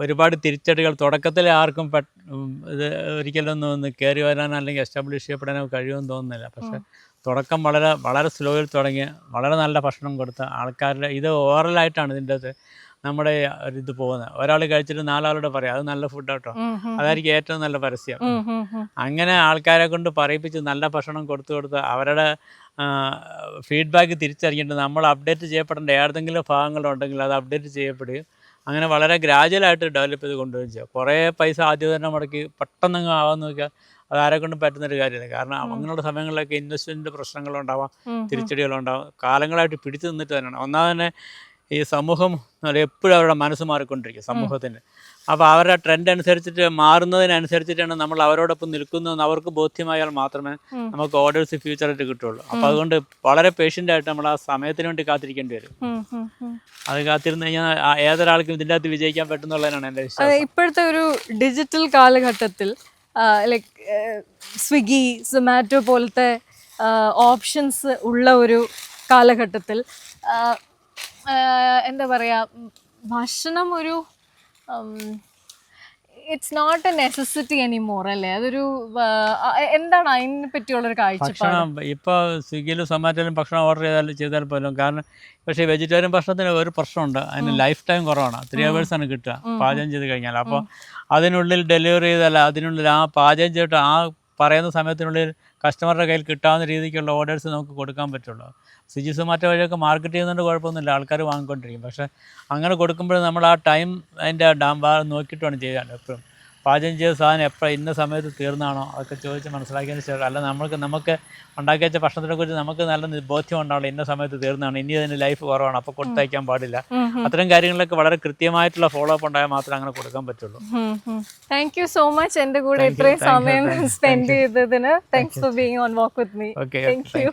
ഒരുപാട് തിരിച്ചടികൾ തുടക്കത്തിൽ ആർക്കും ഇത് ഒരിക്കലൊന്നും കയറി വരാനോ അല്ലെങ്കിൽ എസ്റ്റാബ്ലിഷ് ചെയ്യപ്പെടാനോ കഴിയുമെന്ന് തോന്നുന്നില്ല. പക്ഷെ തുടക്കം വളരെ സ്ലോയിൽ തുടങ്ങി വളരെ നല്ല ഭക്ഷണം കൊടുത്ത ആൾക്കാരുടെ ഇത് ഓറലായിട്ടാണ് ഇതിൻ്റെ അത് നമ്മുടെ ഇത് പോകുന്നത്. ഒരാൾ കഴിച്ചിട്ട് 4 ആളോട് പറയാം അത് നല്ല ഫുഡ് കേട്ടോ, അതായിരിക്കും ഏറ്റവും നല്ല പരസ്യം. അങ്ങനെ ആൾക്കാരെ കൊണ്ട് പറയിപ്പിച്ച് നല്ല ഭക്ഷണം കൊടുത്ത് അവരുടെ ഫീഡ്ബാക്ക് തിരിച്ചറിഞ്ഞിട്ട് നമ്മൾ അപ്ഡേറ്റ് ചെയ്യപ്പെടേണ്ട ഏതെങ്കിലും ഭാഗങ്ങളുണ്ടെങ്കിൽ അത് അപ്ഡേറ്റ് ചെയ്യപ്പെടുകയും അങ്ങനെ വളരെ ഗ്രാജുവലായിട്ട് ഡെവലപ്പ് ചെയ്ത് കൊണ്ടുവരികയും ചെയ്യുക. കുറേ പൈസ ആദ്യം തന്നെ മുടക്കി പെട്ടെന്നങ്ങ് ആവാമെന്ന് നോക്കിയാൽ അത് ആരെക്കൊണ്ടും പറ്റുന്നൊരു കാര്യമില്ല. കാരണം അങ്ങനെയുള്ള സമയങ്ങളിലൊക്കെ ഇൻവെസ്റ്റ്മെൻറ്റ് പ്രശ്നങ്ങളുണ്ടാവാം, തിരിച്ചടികളുണ്ടാവാം. കാലങ്ങളായിട്ട് പിടിച്ചു നിന്നിട്ട് തന്നെയാണ്. ഒന്നാമത് തന്നെ ഈ സമൂഹം എപ്പോഴും അവരുടെ മനസ്സ് മാറിക്കൊണ്ടിരിക്കും സമൂഹത്തിന്. അപ്പോൾ അവരുടെ ട്രെൻഡ് അനുസരിച്ചിട്ട് മാറുന്നതിനനുസരിച്ചിട്ടാണ് നമ്മൾ അവരോടൊപ്പം നിൽക്കുന്നതെന്ന് അവർക്ക് ബോധ്യമായാൽ മാത്രമേ നമുക്ക് ഓർഡേഴ്സ് ഫ്യൂച്ചറായിട്ട് കിട്ടുള്ളൂ. അപ്പോൾ അതുകൊണ്ട് വളരെ പേഷ്യൻ്റായിട്ട് നമ്മൾ ആ സമയത്തിന് വേണ്ടി കാത്തിരിക്കേണ്ടി വരും. അത് കാത്തിരുന്ന് കഴിഞ്ഞാൽ ഏതൊരാൾക്കും ഇതിൻ്റെ അകത്ത് വിജയിക്കാൻ പറ്റുന്നുള്ളതിനാണ് എൻ്റെ വിശ്വാസം. ഇപ്പോഴത്തെ ഒരു ഡിജിറ്റൽ കാലഘട്ടത്തിൽ ലൈക്ക് സ്വിഗ്ഗി, സൊമാറ്റോ പോലത്തെ ഓപ്ഷൻസ് ഉള്ള ഒരു കാലഘട്ടത്തിൽ എന്താ പറയുക, ഭക്ഷണം ഒരു it's not a necessity anymore അല്ലേ? അതൊരു എന്താണ് അതിനെ പറ്റിയുള്ളൊരു കാഴ്ചപ്പാട്? ഭക്ഷണം ഇപ്പോൾ സ്വിഗ്ഗിയിലും സൊമാറ്റോയിലും ഭക്ഷണം ഓർഡർ ചെയ്താൽ പോലും, കാരണം പക്ഷേ വെജിറ്റേറിയൻ ഭക്ഷണത്തിന് ഒരു പ്രശ്നമുണ്ട്, അതിന് ലൈഫ് ടൈം കുറവാണ്. 3 hours ആണ് കിട്ടുക പാചകം ചെയ്ത് കഴിഞ്ഞാൽ. അപ്പോൾ അതിനുള്ളിൽ ഡെലിവറി ചെയ്താൽ അതിനുള്ളിൽ ആ പാചകം ചെയ്തിട്ട് ആ പറയുന്ന സമയത്തിനുള്ളിൽ കസ്റ്റമറുടെ കയ്യിൽ കിട്ടാവുന്ന രീതിക്കുള്ള ഓർഡേഴ്സ് നമുക്ക് കൊടുക്കാൻ പറ്റുള്ളൂ. സ്വിഗ്ഗി സൊമാറ്റോ വഴിയൊക്കെ മാർക്കറ്റ് ചെയ്യുന്നതുകൊണ്ട് കുഴപ്പമൊന്നുമില്ല, ആൾക്കാർ വാങ്ങിക്കൊണ്ടിരിക്കും. പക്ഷേ അങ്ങനെ കൊടുക്കുമ്പോൾ നമ്മൾ ആ ടൈം അതിൻ്റെ നോക്കിയിട്ട് വേണം ചെയ്യാൻ. എപ്പോഴും പാചകം ചെയ്ത സാധനം എപ്പോഴും ഇന്ന സമയത്ത് തീർന്നാണോ അതൊക്കെ ചോദിച്ച് മനസ്സിലാക്കിയതിന് ശേഷം, അല്ല നമുക്ക് ഉണ്ടാക്കി വെച്ച ഭക്ഷണത്തിനെക്കുറിച്ച് നമുക്ക് നല്ല ബോധ്യം ഉണ്ടാവുള്ളൂ ഇന്ന സമയത്ത് തീർന്നാണ്, ഇനി അതിന് ലൈഫ് കുറവാണ്, അപ്പോൾ കൊടുത്തയക്കാൻ പാടില്ല. അത്തരം കാര്യങ്ങളൊക്കെ വളരെ കൃത്യമായിട്ടുള്ള ഫോളോ അപ്പ് ഉണ്ടായാൽ മാത്രമേ അങ്ങനെ കൊടുക്കാൻ പറ്റുള്ളൂ. താങ്ക് യു സോ മച്ച് എൻ്റെ കൂടെ ഇത്രയും സമയം സ്പെൻഡ് ചെയ്തതിന്. Thanks for being on walk with me. Okay, thank you.